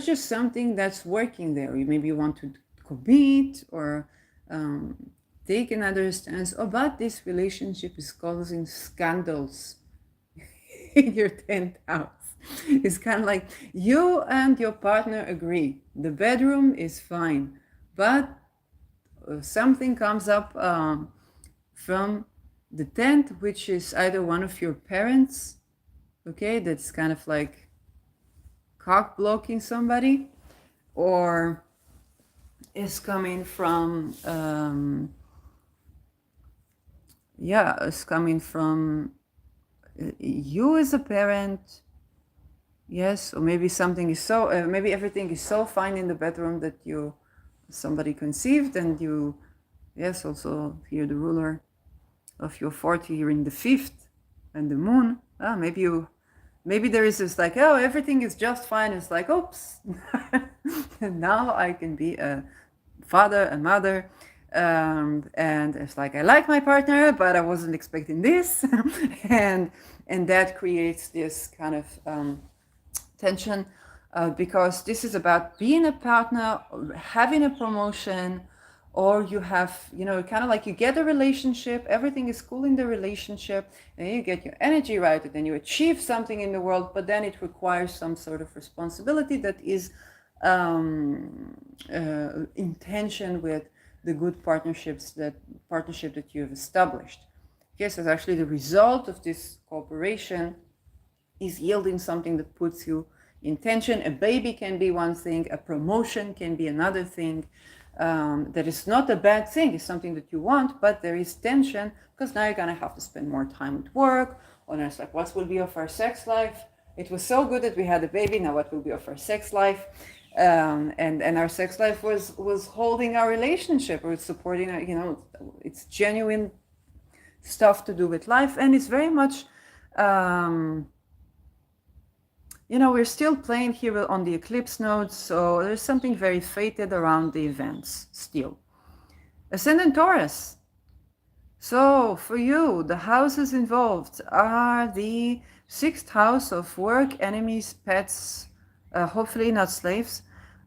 just something that's working there. Maybe you want to commit or take another stance. Oh, but this relationship is causing scandals in your 10th house. It's kind of like you and your partner agree. The bedroom is fine, but something comes up from the 10th, which is either one of your parents, okay, that's kind of like cock blocking somebody, or is coming from it's coming from you as a parent. Yes, or maybe something is so maybe everything is so fine in the bedroom that somebody conceived, and you, yes, also here the ruler of your 40 here in the 5th and the moon. Maybe there is this like, oh, everything is just fine. It's like, oops, now I can be a father, a mother, and it's like, I like my partner, but I wasn't expecting this, and that creates this kind of tension, because this is about being a partner, having a promotion, or you have, kind of like you get a relationship, everything is cool in the relationship, and you get your energy right, and then you achieve something in the world, but then it requires some sort of responsibility that is in tension with the good partnership that you have established. Yes, it's actually the result of this cooperation is yielding something that puts you in tension. A baby can be one thing, a promotion can be another thing. That is not a bad thing, it's something that you want, but there is tension because now you're gonna have to spend more time at work, or it's like, what will be of our sex life? It was so good that we had a baby, now what will be of our sex life? And our sex life was holding our relationship, or it's supporting, it's genuine stuff to do with life, and it's very much we're still playing here on the eclipse nodes, so there's something very fated around the events still. Ascendant Taurus. So for you, the houses involved are the 6th house of work, enemies, pets, hopefully not slaves,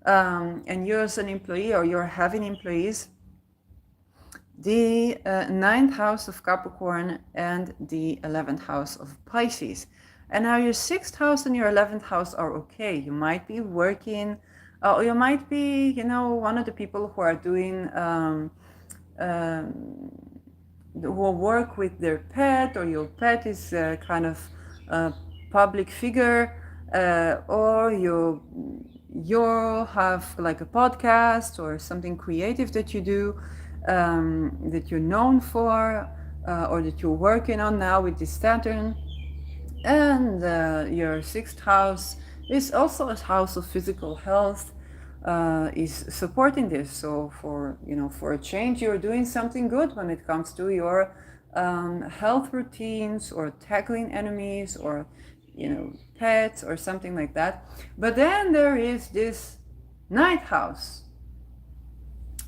and you're as an employee or you're having employees. The 9th house of Capricorn and the 11th house of Pisces. And now your 6th house and your 11th house are okay. You might be working, or you might be, one of the people who are doing, who work with their pet, or your pet is kind of a public figure, or you have like a podcast or something creative that you do, that you're known for, or that you're working on now with this Saturn. And your 6th house is also a house of physical health, is supporting this. So for a change, you're doing something good when it comes to your health routines, or tackling enemies, or pets, or something like that. But then there is this 9th house.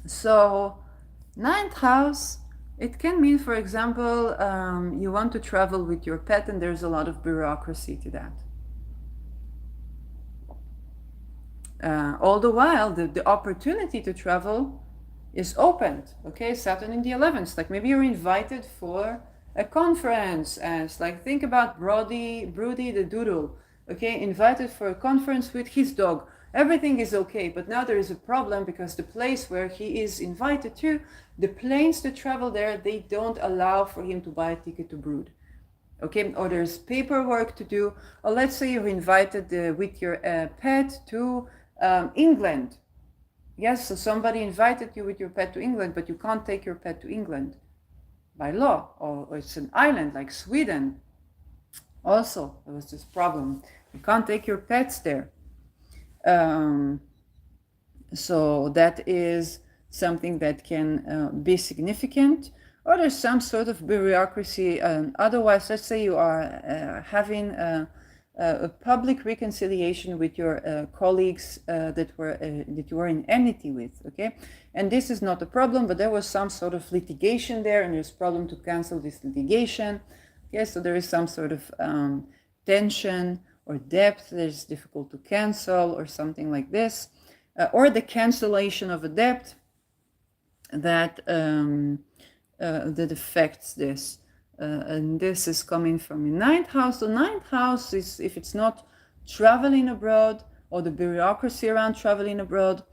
So 9th house It can mean, for example, you want to travel with your pet and there's a lot of bureaucracy to that. All the while, the opportunity to travel is opened. Okay, Saturn in the 11th. Like maybe you're invited for a conference, and it's like think about Broody the doodle. Okay, invited for a conference with his dog. Everything is okay, but now there is a problem because the place where he is invited to, the planes to travel there, they don't allow for him to buy a ticket to Brood. Okay, or there's paperwork to do. Or let's say you're invited with your pet to England. Yes, so somebody invited you with your pet to England, but you can't take your pet to England by law, or it's an island like Sweden. Also, there was this problem. You can't take your pets there. So that is something that can be significant, or there's some sort of bureaucracy. Otherwise, let's say you are having a public reconciliation with your colleagues that you were in enmity with, okay? And this is not a problem, but there was some sort of litigation there, and there's a problem to cancel this litigation. Okay, so there is some sort of tension or debt that is difficult to cancel, or something like this, or the cancellation of a debt that affects this. And this is coming from your ninth house. The ninth house is if it's not traveling abroad or the bureaucracy around traveling abroad.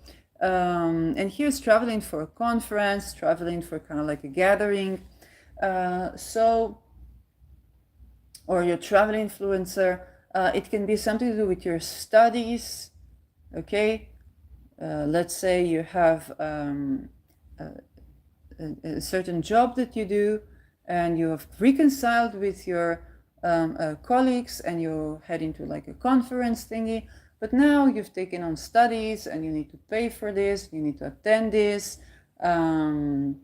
And here's traveling for a conference, traveling for kind of like a gathering. Or you're travel influencer. It can be something to do with your studies. Okay. Let's say you have a certain job that you do, and you have reconciled with your colleagues, and you head into like a conference thingy, but now you've taken on studies and you need to pay for this, you need to attend this, and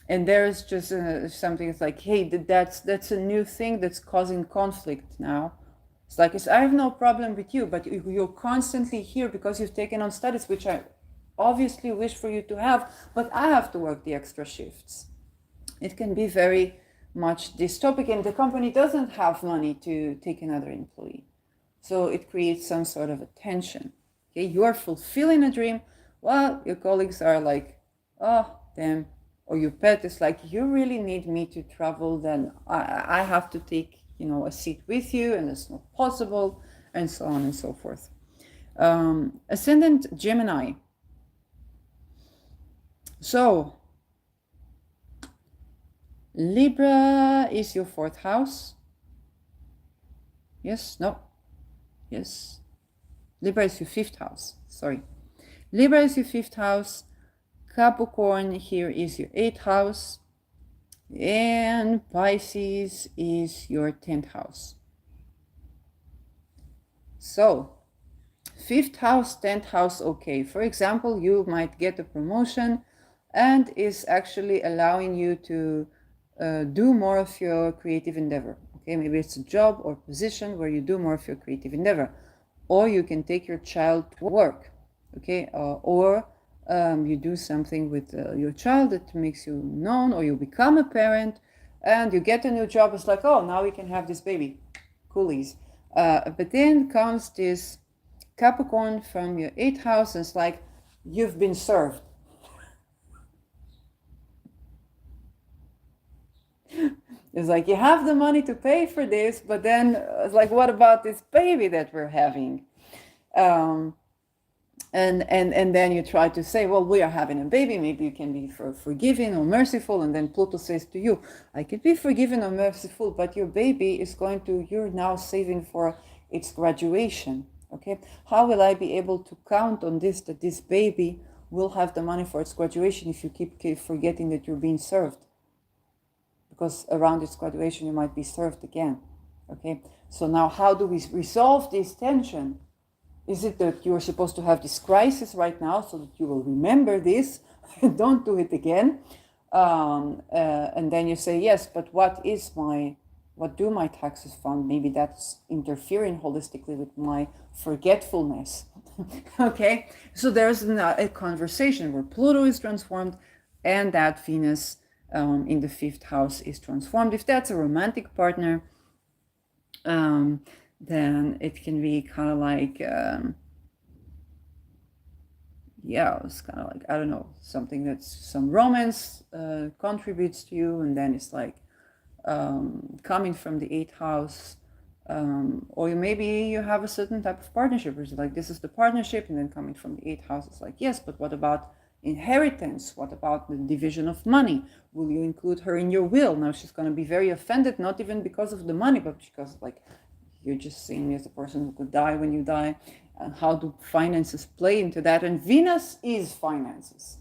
there's just something that's like, hey, that's a new thing that's causing conflict now. It's like, I have no problem with you, but you're constantly here because you've taken on studies, which I obviously wish for you to have, but I have to work the extra shifts. It can be very much this topic, and the company doesn't have money to take another employee. So it creates some sort of a tension. Okay, you are fulfilling a dream, while your colleagues are like, oh, damn. Or your pet is like, you really need me to travel, then I have to take, a seat with you, and it's not possible, and so on and so forth. Ascendant Gemini. So, Libra is your fourth house. Yes, no. Yes. Libra is your fifth house. Sorry. Libra is your fifth house. Capricorn here is your eighth house. And Pisces is your 10th house. So, 5th house, 10th house, okay. For example, you might get a promotion and is actually allowing you to do more of your creative endeavor. Okay, maybe it's a job or position where you do more of your creative endeavor. Or you can take your child to work. Okay, or you do something with your child that makes you known, or you become a parent and you get a new job. It's like, oh, now we can have this baby. Coolies. But then comes this Capricorn from your 8th house, and it's like, you've been served. It's like, you have the money to pay for this, but then it's like, what about this baby that we're having? And then you try to say, well, we are having a baby, maybe you can be forgiving or merciful. And then Pluto says to you, I could be forgiven or merciful, but your baby is you're now saving for its graduation. Okay, how will I be able to count on this, that this baby will have the money for its graduation if you keep forgetting that you're being served? Because around its graduation you might be served again. Okay, so now how do we resolve this tension? Is it that you're supposed to have this crisis right now so that you will remember this, don't do it again, and then you say, yes, but what do my taxes fund? Maybe that's interfering holistically with my forgetfulness. Okay, so there's a conversation where Pluto is transformed and that Venus in the 5th house is transformed. If that's a romantic partner, then it can be kind of like, it's kind of like, I don't know, something that's some romance contributes to you, and then it's like coming from the 8th house. Or maybe you have a certain type of partnership where it's like, this is the partnership, and then coming from the 8th house, it's like, yes, but what about inheritance? What about the division of money? Will you include her in your will? Now she's going to be very offended, not even because of the money, but because like you're just seeing me as a person who could die when you die. And how do finances play into that? And Venus is finances.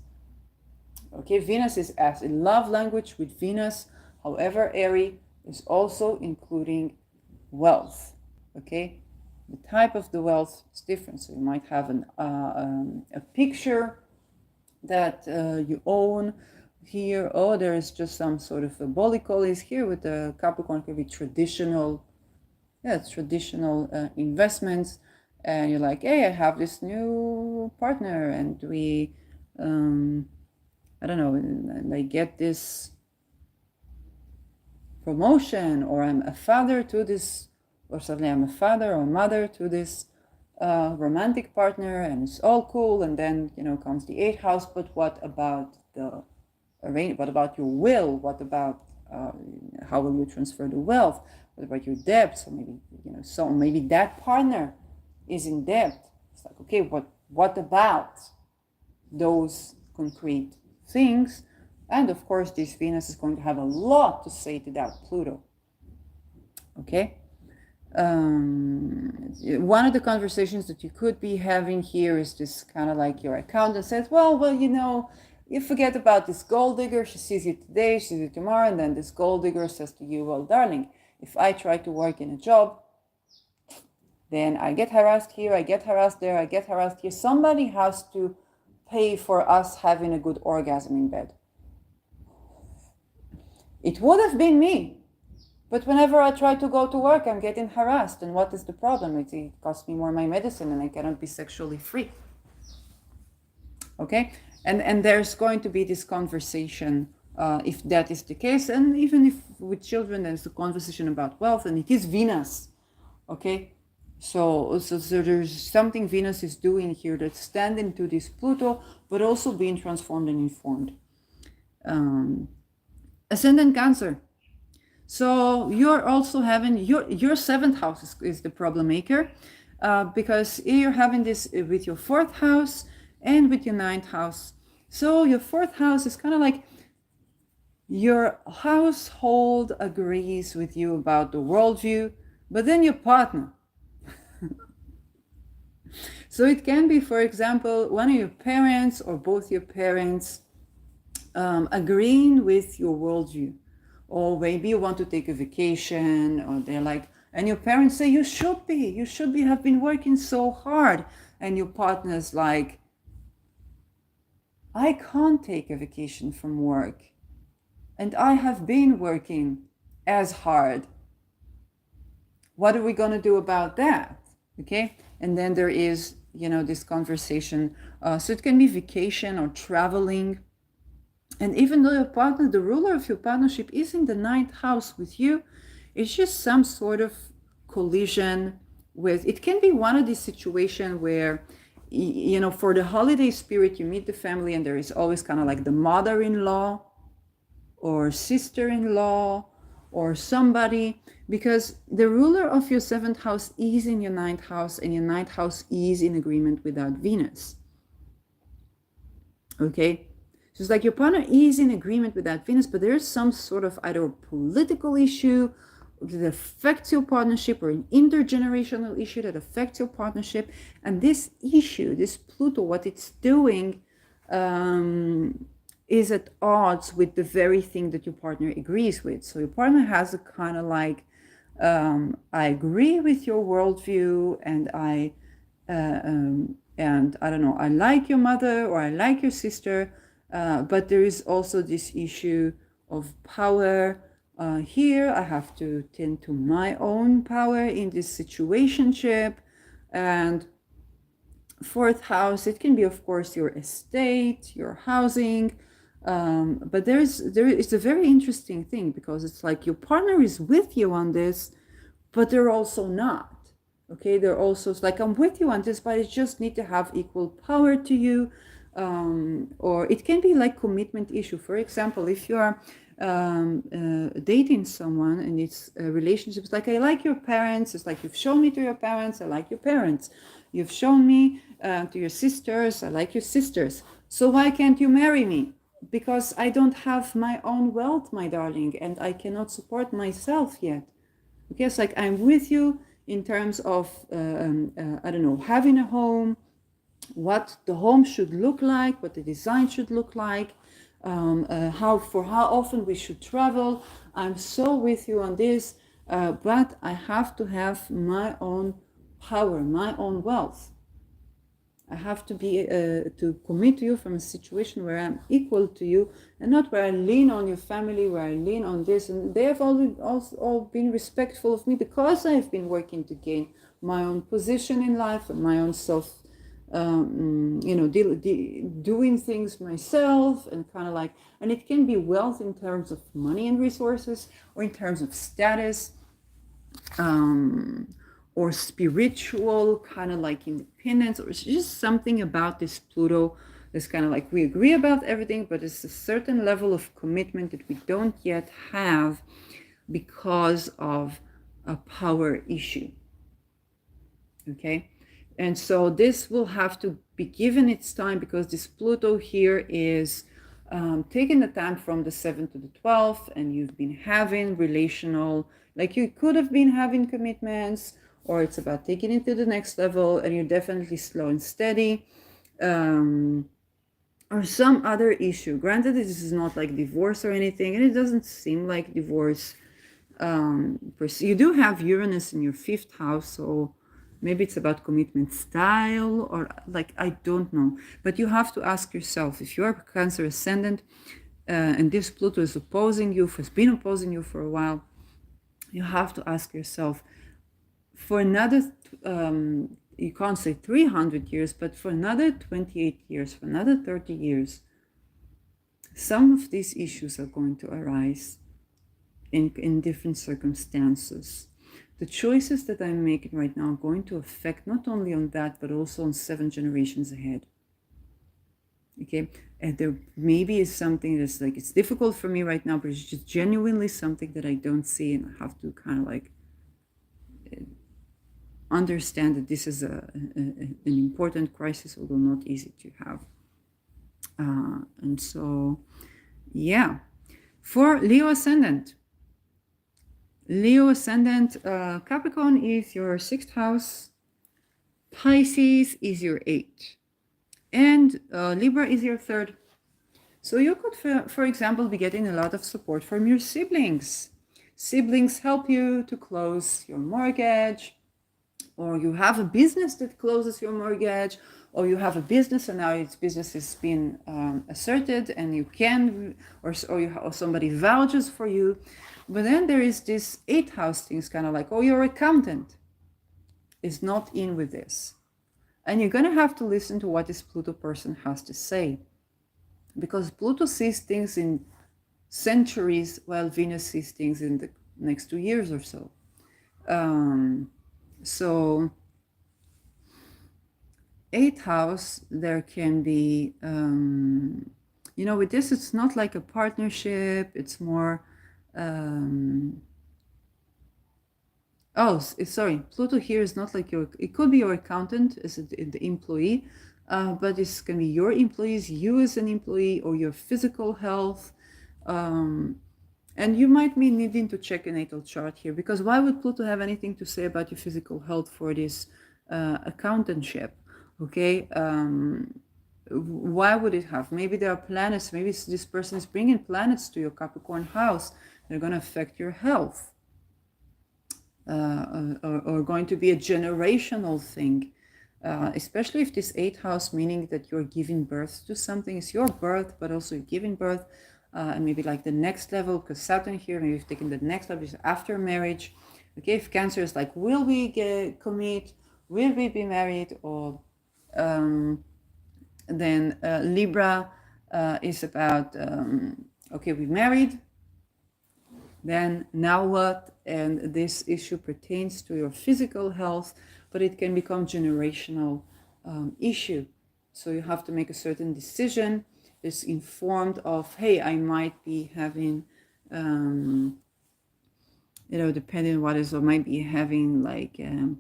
Okay, Venus is as a love language with Venus. However, Aries is also including wealth. Okay, the type of the wealth is different. So you might have a picture that you own here. Oh, there is just some sort of a is here with the Capricorn, could be traditional investments, and you're like, hey, I have this new partner, and we I don't know, and I get this promotion, or I'm a father to this, or suddenly I'm a father or mother to this romantic partner, and it's all cool. And then comes the 8th house. But what about the what about your will? What about how will you transfer the wealth? What about your debt? So maybe so maybe that partner is in debt. It's like, okay, what about those concrete things? And of course, this Venus is going to have a lot to say to that Pluto. Okay. One of the conversations that you could be having here is this kind of like your accountant says, well, you forget about this gold digger. She sees you today, she sees you tomorrow, and then this gold digger says to you, well, darling, if I try to work in a job, then I get harassed here, I get harassed there, I get harassed here. Somebody has to pay for us having a good orgasm in bed. It would have been me. But whenever I try to go to work, I'm getting harassed. And what is the problem? It costs me more my medicine, and I cannot be sexually free. Okay? And there's going to be this conversation, if that is the case. And even if with children, there's a conversation about wealth, and it is Venus. Okay? So there's something Venus is doing here that's standing to this Pluto, but also being transformed and informed. Ascendant Cancer. So you're also having your 7th house is the problem maker, because you're having this with your 4th house and with your 9th house. So your 4th house is kind of like your household agrees with you about the worldview, but then your partner. So it can be, for example, one of your parents or both your parents agreeing with your worldview. Or maybe you want to take a vacation, or they're like, and your parents say, you should have been working so hard. And your partner's like, I can't take a vacation from work. And I have been working as hard. What are we going to do about that? Okay. And then there is, this conversation. So it can be vacation or traveling. And even though your partner, the ruler of your partnership, is in the 9th house with you, it's just some sort of collision with, it can be one of these situations where, for the holiday spirit, you meet the family and there is always kind of like the mother-in-law or sister-in-law or somebody, because the ruler of your 7th house is in your 9th house, and your 9th house is in agreement with that Venus. Okay? So it's like your partner is in agreement with that Venus, but there's some sort of either a political issue that affects your partnership, or an intergenerational issue that affects your partnership. And this issue, this Pluto, what it's doing is at odds with the very thing that your partner agrees with. So your partner has a kind of like, I agree with your worldview, and I don't know, I like your mother or I like your sister. But there is also this issue of power. Here I have to tend to my own power in this situationship. And 4th house, it can be, of course, your estate, your housing, But it's a very interesting thing, because it's like your partner is with you on this, but they're also not. Okay, they're also, it's like, I'm with you on this, but I just need to have equal power to you. Or it can be like commitment issue. For example, if you are dating someone and it's a relationship, it's like, I like your parents. It's like, you've shown me to your parents, I like your parents. You've shown me to your sisters, I like your sisters. So why can't you marry me? Because I don't have my own wealth, my darling, and I cannot support myself yet. Okay, it's like, I'm with you in terms of, I don't know, having a home, what the home should look like, what the design should look like, how often we should travel. I'm so with you on this, but I have to have my own power, my own wealth. I have to be to commit to you from a situation where I'm equal to you, and not where I lean on your family, where I lean on this. And they have all been respectful of me because I've been working to gain my own position in life and my own self, doing things myself, and kind of like, and it can be wealth in terms of money and resources, or in terms of status, or spiritual kind of like independence, or it's just something about this Pluto that's kind of like, we agree about everything, but it's a certain level of commitment that we don't yet have because of a power issue. Okay, and so this will have to be given its time, because this Pluto here is taking the time from the 7th to the 12th, and you've been having relational, like you could have been having commitments, or it's about taking it to the next level, and you're definitely slow and steady, or some other issue. Granted, this is not like divorce or anything, and it doesn't seem like divorce. You do have Uranus in your 5th house, so maybe it's about commitment style, or like, I don't know. But you have to ask yourself, if you are Cancer ascendant, and this Pluto is opposing you, has been opposing you for a while, you have to ask yourself, for another, you can't say 300 years, but for another 28 years, for another 30 years, some of these issues are going to arise in different circumstances. The choices that I'm making right now are going to affect not only on that, but also on 7 generations ahead. Okay, and there maybe is something that's like, it's difficult for me right now, but it's just genuinely something that I don't see, and I have to kind of like understand that this is an important crisis, although not easy to have. And so, yeah, for Leo ascendant. Capricorn is your 6th house, Pisces is your 8th, and Libra is your 3rd. So you could, for example, be getting a lot of support from your siblings. Siblings help you to close your mortgage, or you have a business that closes your mortgage, or you have a business and now its business has been asserted, and you can, or somebody vouches for you. But then there is this 8th house thing, kind of like, oh, your accountant is not in with this. And you're going to have to listen to what this Pluto person has to say. Because Pluto sees things in centuries, while Venus sees things in the next 2 years or so. So 8th house, there can be, with this, it's not like a partnership, it's more, Pluto here is not like it could be your accountant as the employee, but this can be your employees, you as an employee, or your physical health. And you might be needing to check a natal chart here, because why would Pluto have anything to say about your physical health for this accountantship? Okay, why would it have? Maybe there are planets, maybe this person is bringing planets to your Capricorn house. They're going to affect your health, or going to be a generational thing. Especially if this 8th house, meaning that you're giving birth to something, is your birth, but also you're giving birth, and maybe like the next level, because Saturn here, maybe you've taken the next level is after marriage. Okay, if Cancer is like, will we commit? Will we be married? Or then Libra, is about, okay, we married, then now what? And this issue pertains to your physical health, but it can become generational issue. So you have to make a certain decision. It's informed of, hey, I might be having, depending on what is, I might be having like a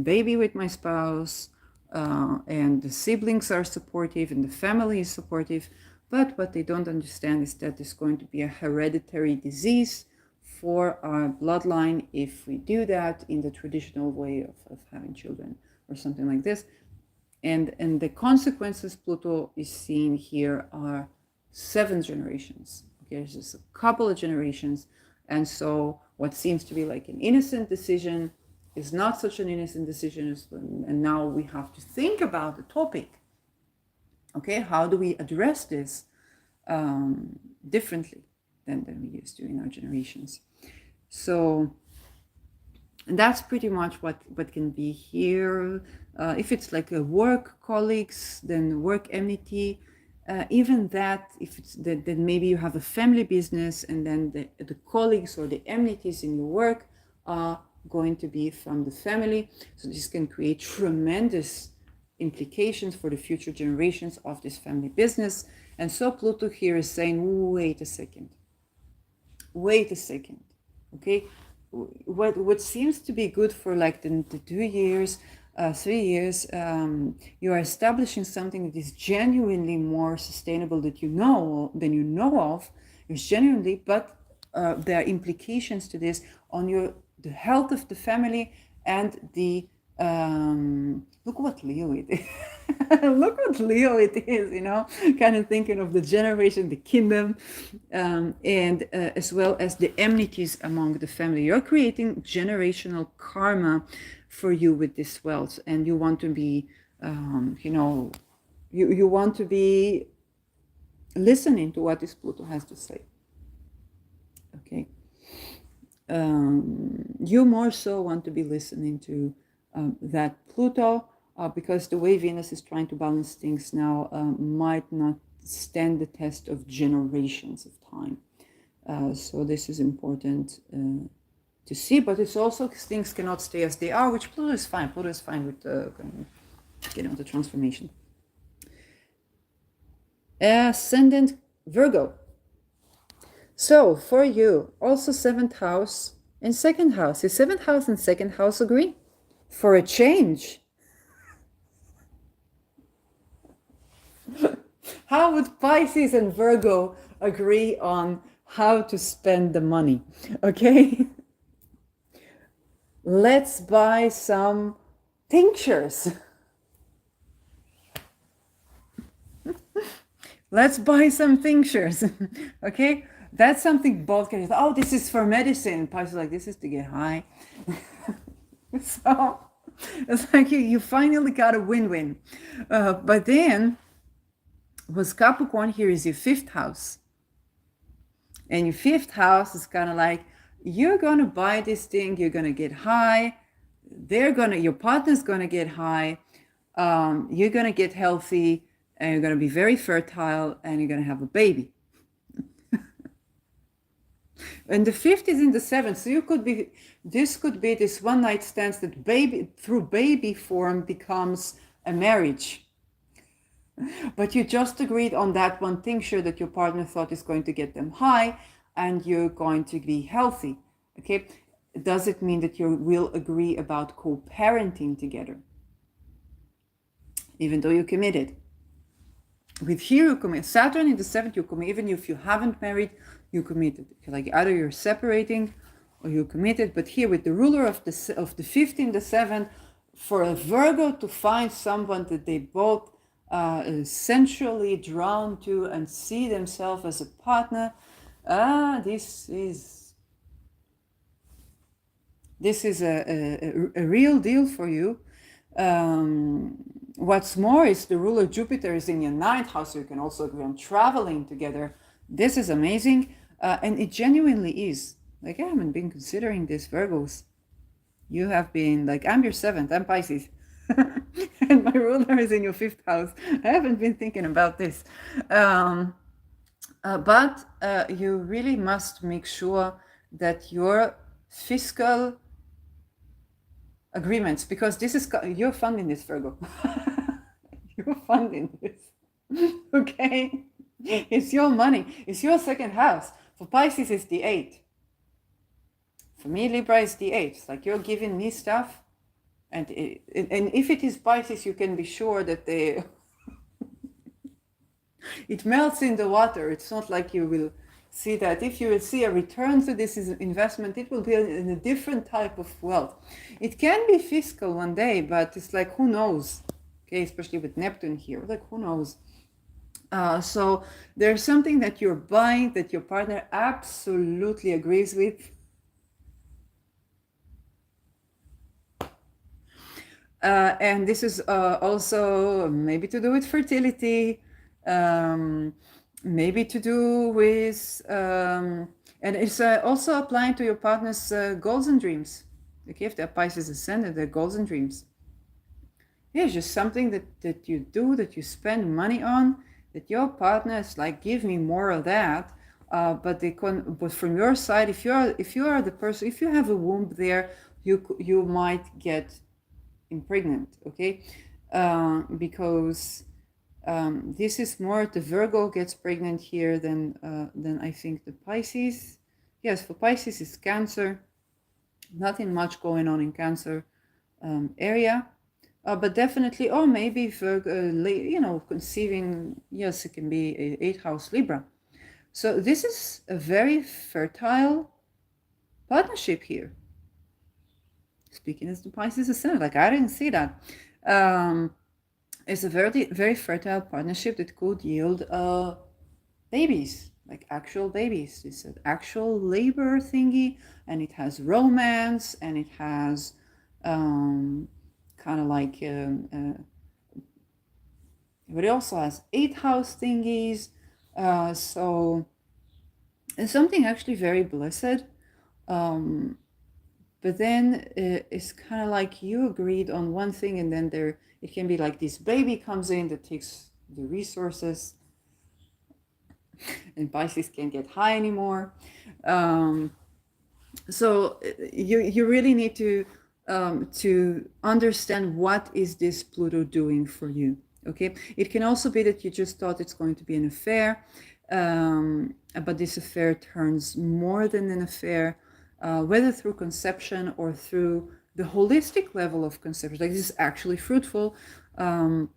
baby with my spouse, and the siblings are supportive and the family is supportive. But what they don't understand is that there's going to be a hereditary disease for our bloodline if we do that in the traditional way of having children or something like this. And the consequences Pluto is seeing here are 7 generations. Okay, there's just a couple of generations. And so what seems to be like an innocent decision is not such an innocent decision. And now we have to think about the topic. Okay, how do we address this differently than we used to in our generations? So that's pretty much what can be here. If it's like a work colleagues, then work enmity. Even that, if it's that, then maybe you have a family business, and then the colleagues or the enmities in your work are going to be from the family. So this can create tremendous implications for the future generations of this family business. And so Pluto here is saying, wait a second, okay? What seems to be good for like the 2 years, 3 years, you are establishing something that is genuinely more sustainable than you know of. It's genuinely, but there are implications to this on the health of the family and the look what Leo it is. Look what Leo it is, kind of thinking of the generation, the kingdom, and as well as the enmities among the family. You're creating generational karma for you with this wealth, and you want to be, you want to be listening to what this Pluto has to say. Okay. You more so want to be listening to that Pluto, because the way Venus is trying to balance things now might not stand the test of generations of time. So this is important to see, but it's also things cannot stay as they are, which Pluto is fine. Pluto is fine with the transformation. Ascendant Virgo. So for you, also 7th house and 2nd house. Your 7th house and 2nd house agree for a change. How would Pisces and Virgo agree on how to spend the money? Okay. Let's buy some tinctures. Let's buy some tinctures. Okay. That's something both can say, oh, this is for medicine. Pisces is like, this is to get high. So it's like you finally got a win-win. But then, what's Capricorn here is your 5th house. And your 5th house is kind of like, you're going to buy this thing, you're going to get high. Your partner's going to get high. You're going to get healthy, and you're going to be very fertile, and you're going to have a baby. And the 5th is in the 7th, so this could be this one night stands that through baby form becomes a marriage. But you just agreed on that one tincture that your partner thought is going to get them high, and you're going to be healthy. Okay, does it mean that you will agree about co-parenting together, even though you committed? With here you commit. Saturn in the 7th, you commit. Even if you haven't married, you committed. Like either you're separating or you committed. But here with the ruler of the 5th in the 7th, for a Virgo to find someone that they both sensually drawn to and see themselves as a partner, this is a real deal for you. What's more is the ruler Jupiter is in your 9th house, so you can also agree on traveling together. This is amazing, and it genuinely is. Like, I haven't been considering this, Virgos. You have been like, I'm your 7th, I'm Pisces. and my ruler is in your 5th house. I haven't been thinking about this. But you really must make sure that your fiscal agreements, because this is, you're funding this, Virgo. You're funding this. Okay? It's your money. It's your 2nd house. For Pisces, it's the 8th. For me, Libra is the 8th. It's like you're giving me stuff. And if it is Pisces, you can be sure that it melts in the water. It's not like you will see that. If you will see a return to this investment, it will be in a different type of wealth. It can be fiscal one day, but it's like, who knows? Okay, especially with Neptune here, like who knows? So there's something that you're buying that your partner absolutely agrees with. And this is also maybe to do with fertility, maybe to do with, and it's also applying to your partner's goals and dreams. Okay, if they're Pisces ascendant, they're goals and dreams. Yeah, it's just something that you do, that you spend money on, that your partner is like, give me more of that. But from your side, if you are the person, if you have a womb there, you might get impregnant, okay? Because this is more, the Virgo gets pregnant here than I think the Pisces. Yes, for Pisces it's Cancer. Nothing much going on in Cancer area. But definitely, or maybe Virgo, conceiving, yes, it can be a 8th house Libra. So this is a very fertile partnership here. Speaking as the Pisces ascendant, like I didn't see that. It's a very, very fertile partnership that could yield babies, like actual babies. It's an actual labor thingy, and it has romance, and it has kind of like, but it also has 8th house thingies. So it's something actually very blessed. But then it's kind of like you agreed on one thing, and then it can be like this baby comes in that takes the resources, and Pisces can't get high anymore. So you really need to understand what is this Pluto doing for you. Okay, it can also be that you just thought it's going to be an affair, but this affair turns more than an affair. Whether through conception or through the holistic level of conception, like this is actually fruitful, and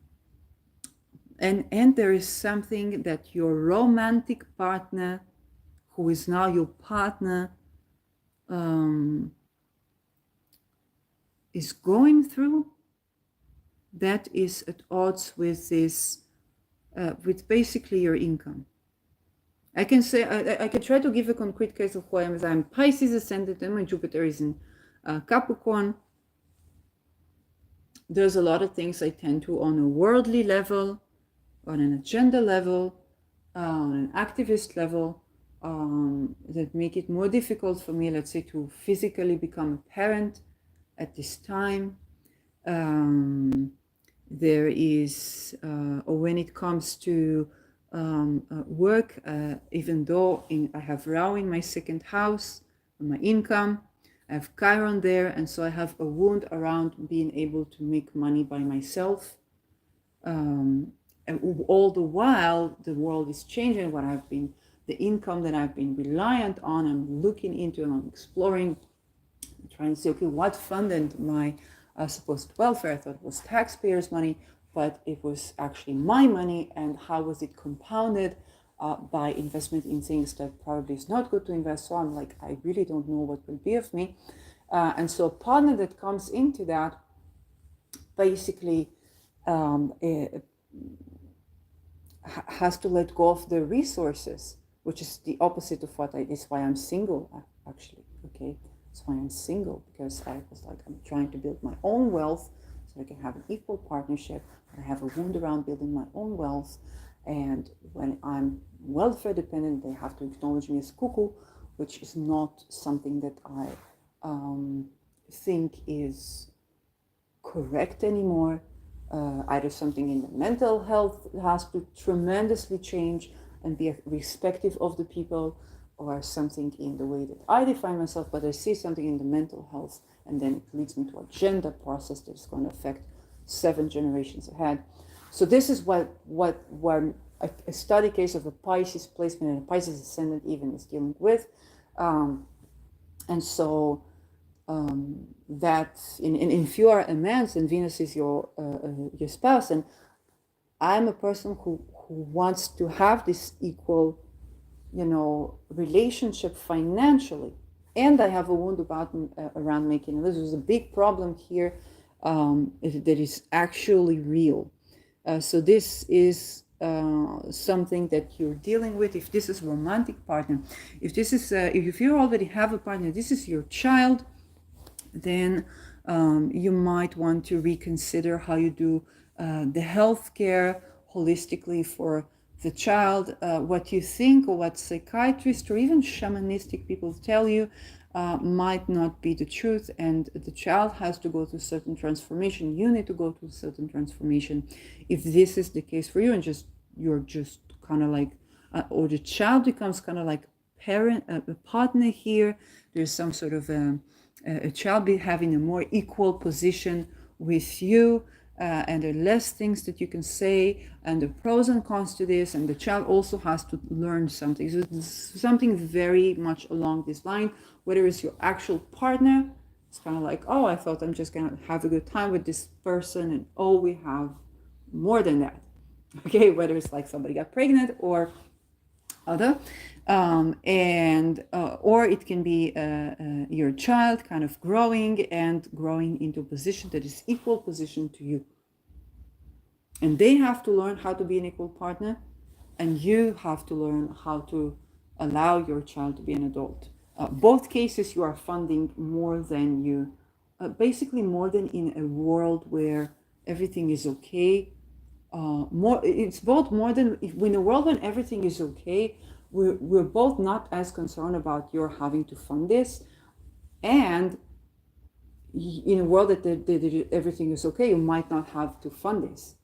there is something that your romantic partner, who is now your partner, is going through, that is at odds with this, with basically your income. I can say, I can try to give a concrete case of who I am. As I'm Pisces ascendant and my Jupiter is in Capricorn. There's a lot of things I tend to, on a worldly level, on an agenda level, on an activist level, that make it more difficult for me, let's say, to physically become a parent at this time. There is, or when it comes to work, even though I have Rao in my 2nd house, my income, I have Chiron there, and so I have a wound around being able to make money by myself. And all the while, the world is changing. The income that I've been reliant on, I'm looking into and I'm exploring, trying to say, okay, what funded my supposed welfare? I thought it was taxpayers' money, but it was actually my money, and how was it compounded by investment in things that probably is not good to invest. So I'm like, I really don't know what will be of me. And so a partner that comes into that basically has to let go of the resources, which is the opposite of is why I'm single, actually, okay? That's why I'm single, because I was like, I'm trying to build my own wealth so I can have an equal partnership. I have a wound around building my own wealth. And when I'm welfare dependent, they have to acknowledge me as cuckoo, which is not something that I think is correct anymore. either something in the mental health has to tremendously change and be respectful of the people, or something in the way that I define myself, but I see something in the mental health, and then it leads me to a gender process that's going to affect 7 generations ahead. So this is what a study case of a Pisces placement and a Pisces ascendant even is dealing with. And so that if you are a man and Venus is your spouse, and I'm a person who wants to have this equal, relationship financially, and I have a wound about around making. This is a big problem here that is actually real. So this is something that you're dealing with. If this is a romantic partner, if this is if you already have a partner, this is your child, then you might want to reconsider how you do the healthcare holistically for the child. What you think, or what psychiatrists or even shamanistic people tell you might not be the truth, and the child has to go through certain transformation. You need to go through certain transformation if this is the case for you, and you're just kind of like or the child becomes kind of like a partner here. There's some sort of a child be having a more equal position with you, and there are less things that you can say, and the pros and cons to this, and the child also has to learn something. So it's something very much along this line. Whether it's your actual partner, it's kind of like, oh, I thought I'm just gonna have a good time with this person, and oh, we have more than that. Okay, whether it's like somebody got pregnant or other, and or it can be your child kind of growing into a position that is equal position to you, and they have to learn how to be an equal partner, and you have to learn how to allow your child to be an adult. Both cases you are funding more than you, basically more than in a world where everything is okay. It's both more than in a world when everything is okay, we're both not as concerned about your having to fund this, and in a world that everything is okay, you might not have to fund this,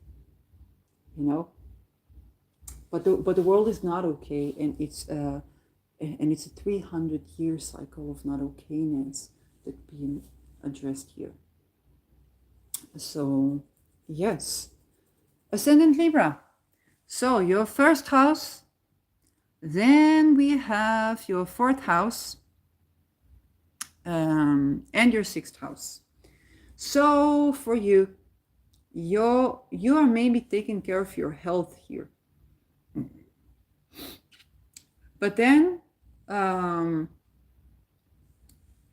but the world is not okay, and it's a 300-year cycle of not okayness that's being addressed here. So yes, ascendant Libra. So your first house, then we have your 4th house, and your 6th house. So for you are maybe taking care of your health here, but then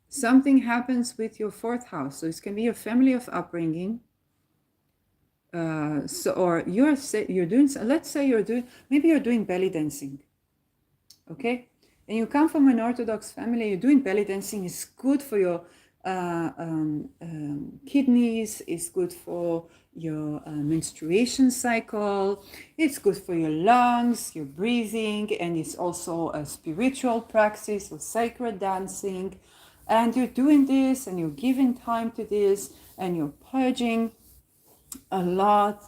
something happens with your 4th house. So it can be a family of upbringing. Or you're doing, let's say you're doing belly dancing, okay, and you come from an Orthodox family. You're doing belly dancing. Is good for your kidneys. It's good for your menstruation cycle. It's good for your lungs, your breathing, and it's also a spiritual practice of sacred dancing. And you're doing this, and you're giving time to this, and you're purging a lot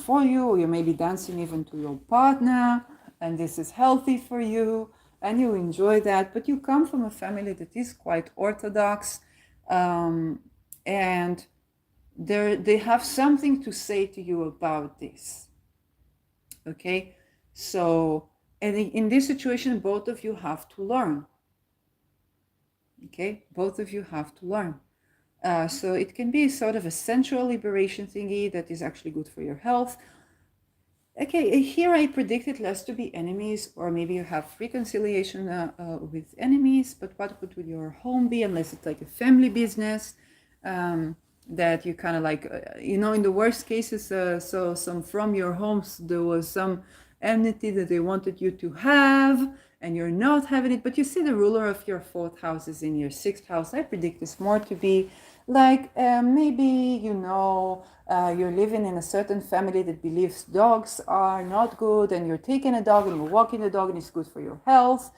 for you, or you may be dancing even to your partner, and this is healthy for you, and you enjoy that. But you come from a family that is quite Orthodox, and they have something to say to you about this. Okay, so and in this situation, both of you have to learn. Okay, both of you have to learn. So it can be sort of a sensual liberation thingy that is actually good for your health. Okay, here I predicted less to be enemies, or maybe you have reconciliation with enemies, but what would your home be, unless it's like a family business that you kind of like, in the worst cases, so some from your homes, there was some enmity that they wanted you to have, and you're not having it, but you see the ruler of your 4th house is in your 6th house. I predict this more to be like maybe you're living in a certain family that believes dogs are not good, and you're taking a dog and you're walking the dog and it's good for your health,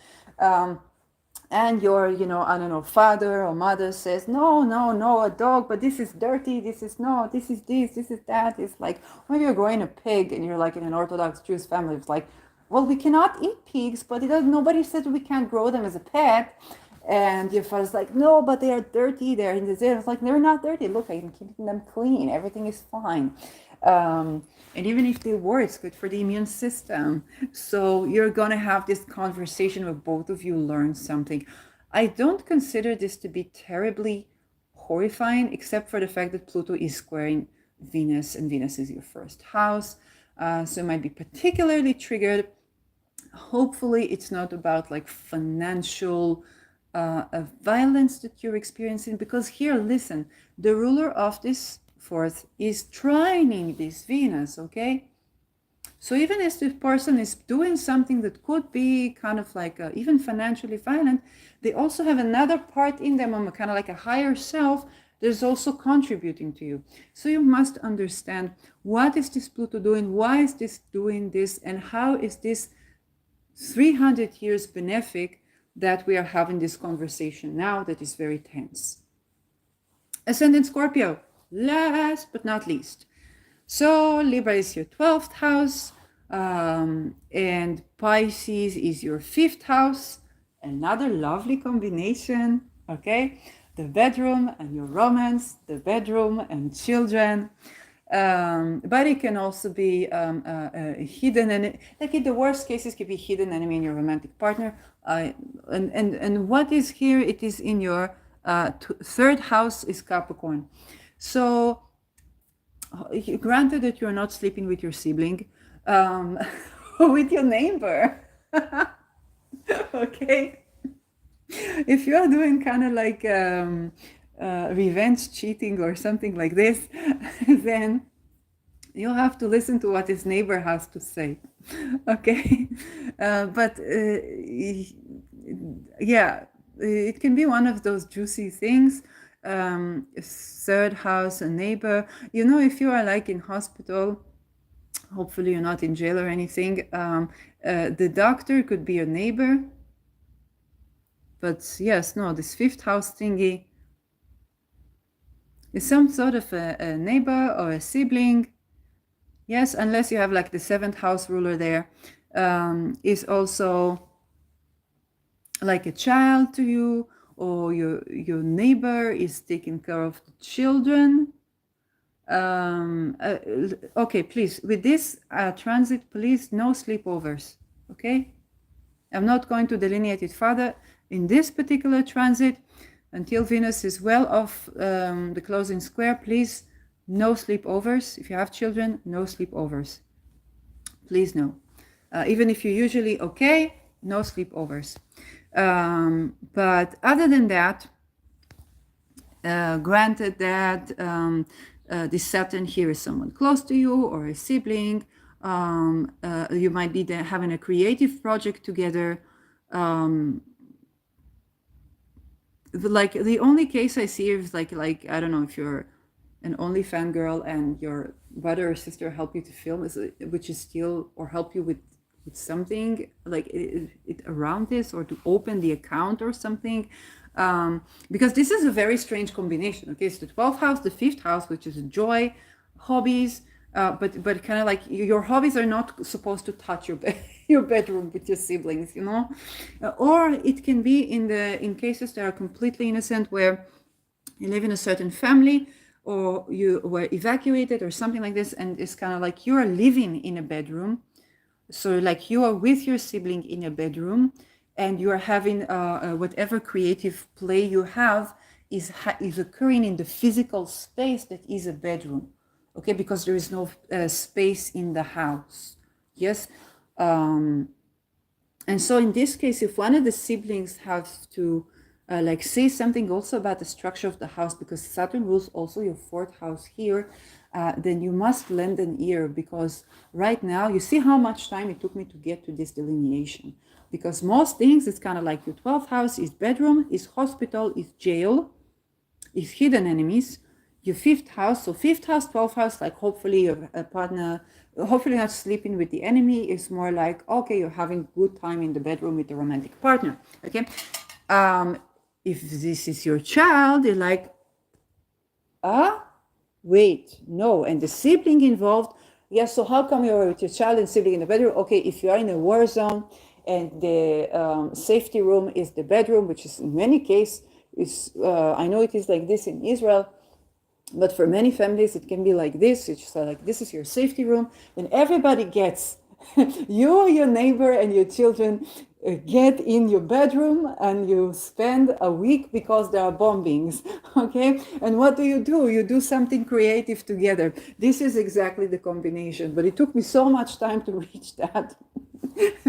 and your, I don't know, father or mother says, no, no, no, a dog, but this is dirty, this is no, this is this is that. It's like, when you're growing a pig and you're like in an Orthodox Jewish family, it's like, well, we cannot eat pigs, but nobody said we can't grow them as a pet. And your father's like, no, but they are dirty, they're in the zoo. It's like, they're not dirty, look, I'm keeping them clean, everything is fine. And even if they were, it's good for the immune system. So you're going to have this conversation where both of you learn something. I don't consider this to be terribly horrifying, except for the fact that Pluto is squaring Venus, and Venus is your first house. So it might be particularly triggered. Hopefully it's not about like financial violence that you're experiencing, because here, listen, the ruler of this fourth is trining this Venus, okay? So even if this person is doing something that could be kind of like even financially violent, they also have another part in them, kind of like a higher self, that's also contributing to you. So you must understand, what is this Pluto doing? Why is this doing this? And how is this 300 years benefic that we are having this conversation now that is very tense? Ascendant Scorpio, last but not least. So Libra is your 12th house, and Pisces is your 5th house. Another lovely combination, okay? The bedroom and your romance, the bedroom and children. But it can also be hidden, and like in the worst cases, could be hidden enemy in your romantic partner. And what is here? It is in your third house is Capricorn. So granted that you're not sleeping with your sibling, or with your neighbor, okay? If you are doing kind of like revenge cheating or something like this, then you'll have to listen to what his neighbor has to say, okay? But yeah, it can be one of those juicy things. Third house, a neighbor. If you are like in hospital, hopefully you're not in jail or anything, the doctor could be your neighbor. But yes, no, this 5th house thingy is some sort of a neighbor or a sibling. Yes, unless you have like the 7th house ruler there, is also like a child to you, or your neighbor is taking care of the children. Okay, please, with this transit, please, no sleepovers, okay? I'm not going to delineate it further. In this particular transit, until Venus is well off the closing square, please, no sleepovers. If you have children, no sleepovers. Please, no. Even if you're usually okay, no sleepovers. But other than that, granted that this Saturn here is someone close to you or a sibling, you might be having a creative project together. Like the only case I see is like I don't know if you're an only fangirl and your brother or sister help you to film, which is still, or help you with something like it around this, or to open the account or something, because this is a very strange combination. Okay, it's the 12th house, the 5th house, which is joy, hobbies, but kind of like your hobbies are not supposed to touch your bedroom with your siblings, or it can be in cases that are completely innocent, where you live in a certain family, or you were evacuated or something like this, and it's kind of like you are living in a bedroom. So like you are with your sibling in a bedroom, and you are having whatever creative play you have is occurring in the physical space that is a bedroom, okay? Because there is no space in the house. Yes. And so in this case, if one of the siblings has to like say something also about the structure of the house, because Saturn rules also your 4th house here, then you must lend an ear, because right now you see how much time it took me to get to this delineation. Because most things, it's kind of like your 12th house is bedroom, is hospital, is jail, is hidden enemies. Your 5th house, so 5th house, 12th house, like hopefully your partner, hopefully not sleeping with the enemy, is more like, okay, you're having good time in the bedroom with the romantic partner, okay? If this is your child, you're like, wait, no. And the sibling involved, yes, so how come you're with your child and sibling in the bedroom? Okay, if you are in a war zone and the safety room is the bedroom, which is in many cases, I know it is like this in Israel, but for many families it can be like this. It's just like, this is your safety room, and everybody gets you, your neighbor, and your children get in your bedroom, and you spend a week because there are bombings. Okay, and what do? You do something creative together. This is exactly the combination, but it took me so much time to reach that.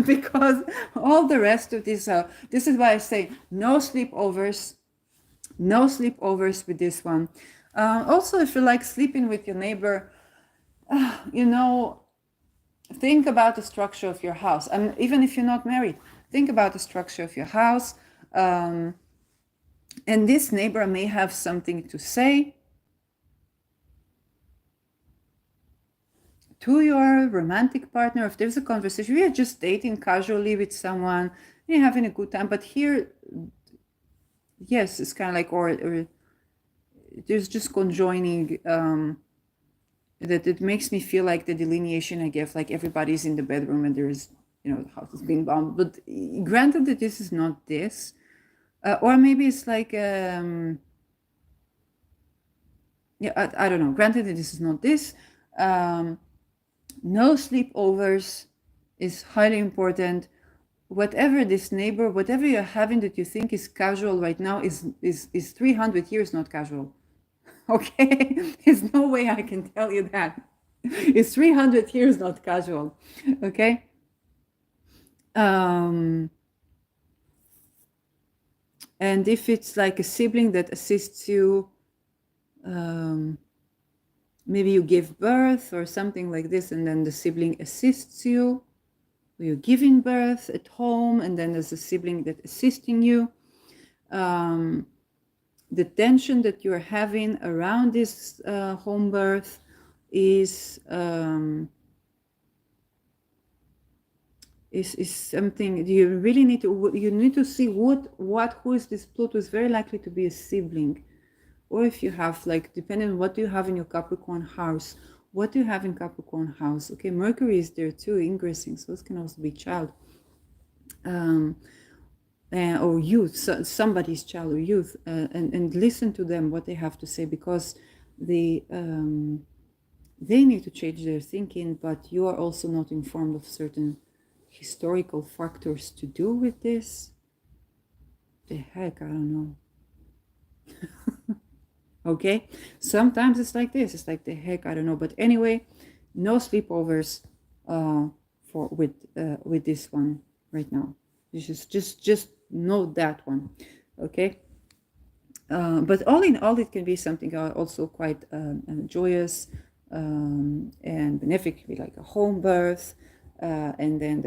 Because all the rest of this is why I say no sleepovers, no sleepovers with this one. Also, if you like sleeping with your neighbor, you know, think about the structure of your house. And even if you're not married, think about the structure of your house. And this neighbor may have something to say to your romantic partner. If there's a conversation, you're just dating casually with someone, you're having a good time. But here, yes, it's kind of like, or there's just conjoining. That it makes me feel like the delineation I give, like everybody's in the bedroom and there's, the house is being bombed. But granted that this is not this, or maybe it's like, I don't know. Granted that this is not this, no sleepovers is highly important. Whatever this neighbor, whatever you're having that you think is casual right now is 300 years not casual. Okay, there's no way I can tell you that. It's 300 years not casual. Okay. And if it's like a sibling that assists you, maybe you give birth or something like this, and then the sibling assists you. You're giving birth at home, and then there's a sibling that assisting you. The tension that you're having around this home birth is something you really need to see who is this. Pluto is very likely to be a sibling, or if you have, like, depending on what do you have in your Capricorn house. What do you have in Capricorn house? Okay, Mercury is there too, ingressing, so this can also be child. Or youth, somebody's child or youth, and listen to them, what they have to say, because they need to change their thinking, but you are also not informed of certain historical factors to do with this. The heck, I don't know. Okay, sometimes it's like this, it's like, the heck, I don't know. But anyway, no sleepovers with this one right now. Just know that one. Okay. But all in all, it can be something also quite joyous and benefic, like a home birth, and then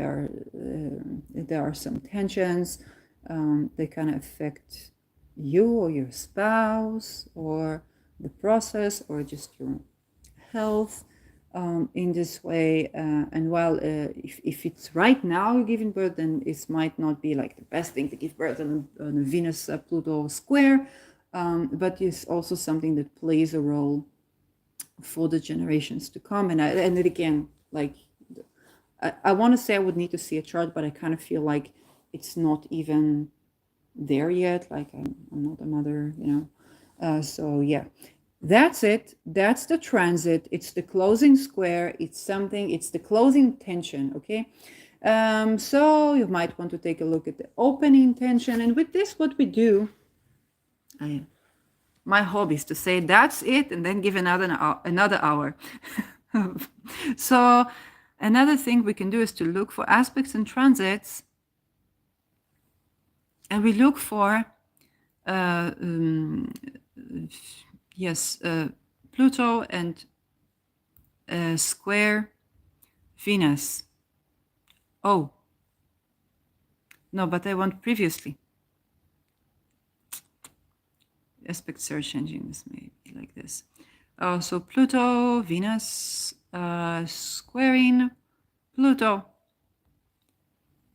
there are some tensions. They kind of affect you or your spouse or the process or just your health in this way. And while if it's right now you're giving birth, then it might not be like the best thing to give birth on a Venus Pluto square, but it's also something that plays a role for the generations to come. And it again, like, I want to say I would need to see a chart, but I kind of feel like it's not even there yet. Like, I'm not a mother, so yeah, that's it. That's the transit. It's the closing square. It's the closing tension. Okay. So you might want to take a look at the opening tension. And with this, what we do, my hobby is to say that's it, and then give another hour. So another thing we can do is to look for aspects and transits. And we look for, Pluto and square Venus. Oh, no, but I want previously. Aspects are changing. This may be like this. Oh, so Pluto, Venus, squaring Pluto.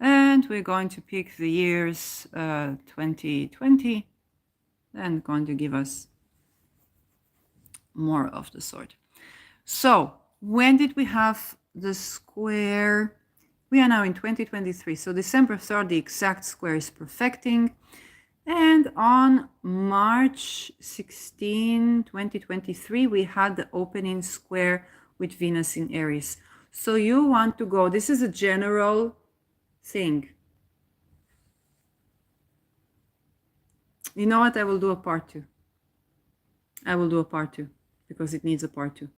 And we're going to pick the years 2020 and going to give us more of the sort. So when did we have the square? We are now in 2023. So December 3rd, the exact square is perfecting. And on March 16, 2023, we had the opening square with Venus in Aries. So you want to go, this is a general thing. You know what? I will do a part 2. I will do a part 2 because it needs a part 2.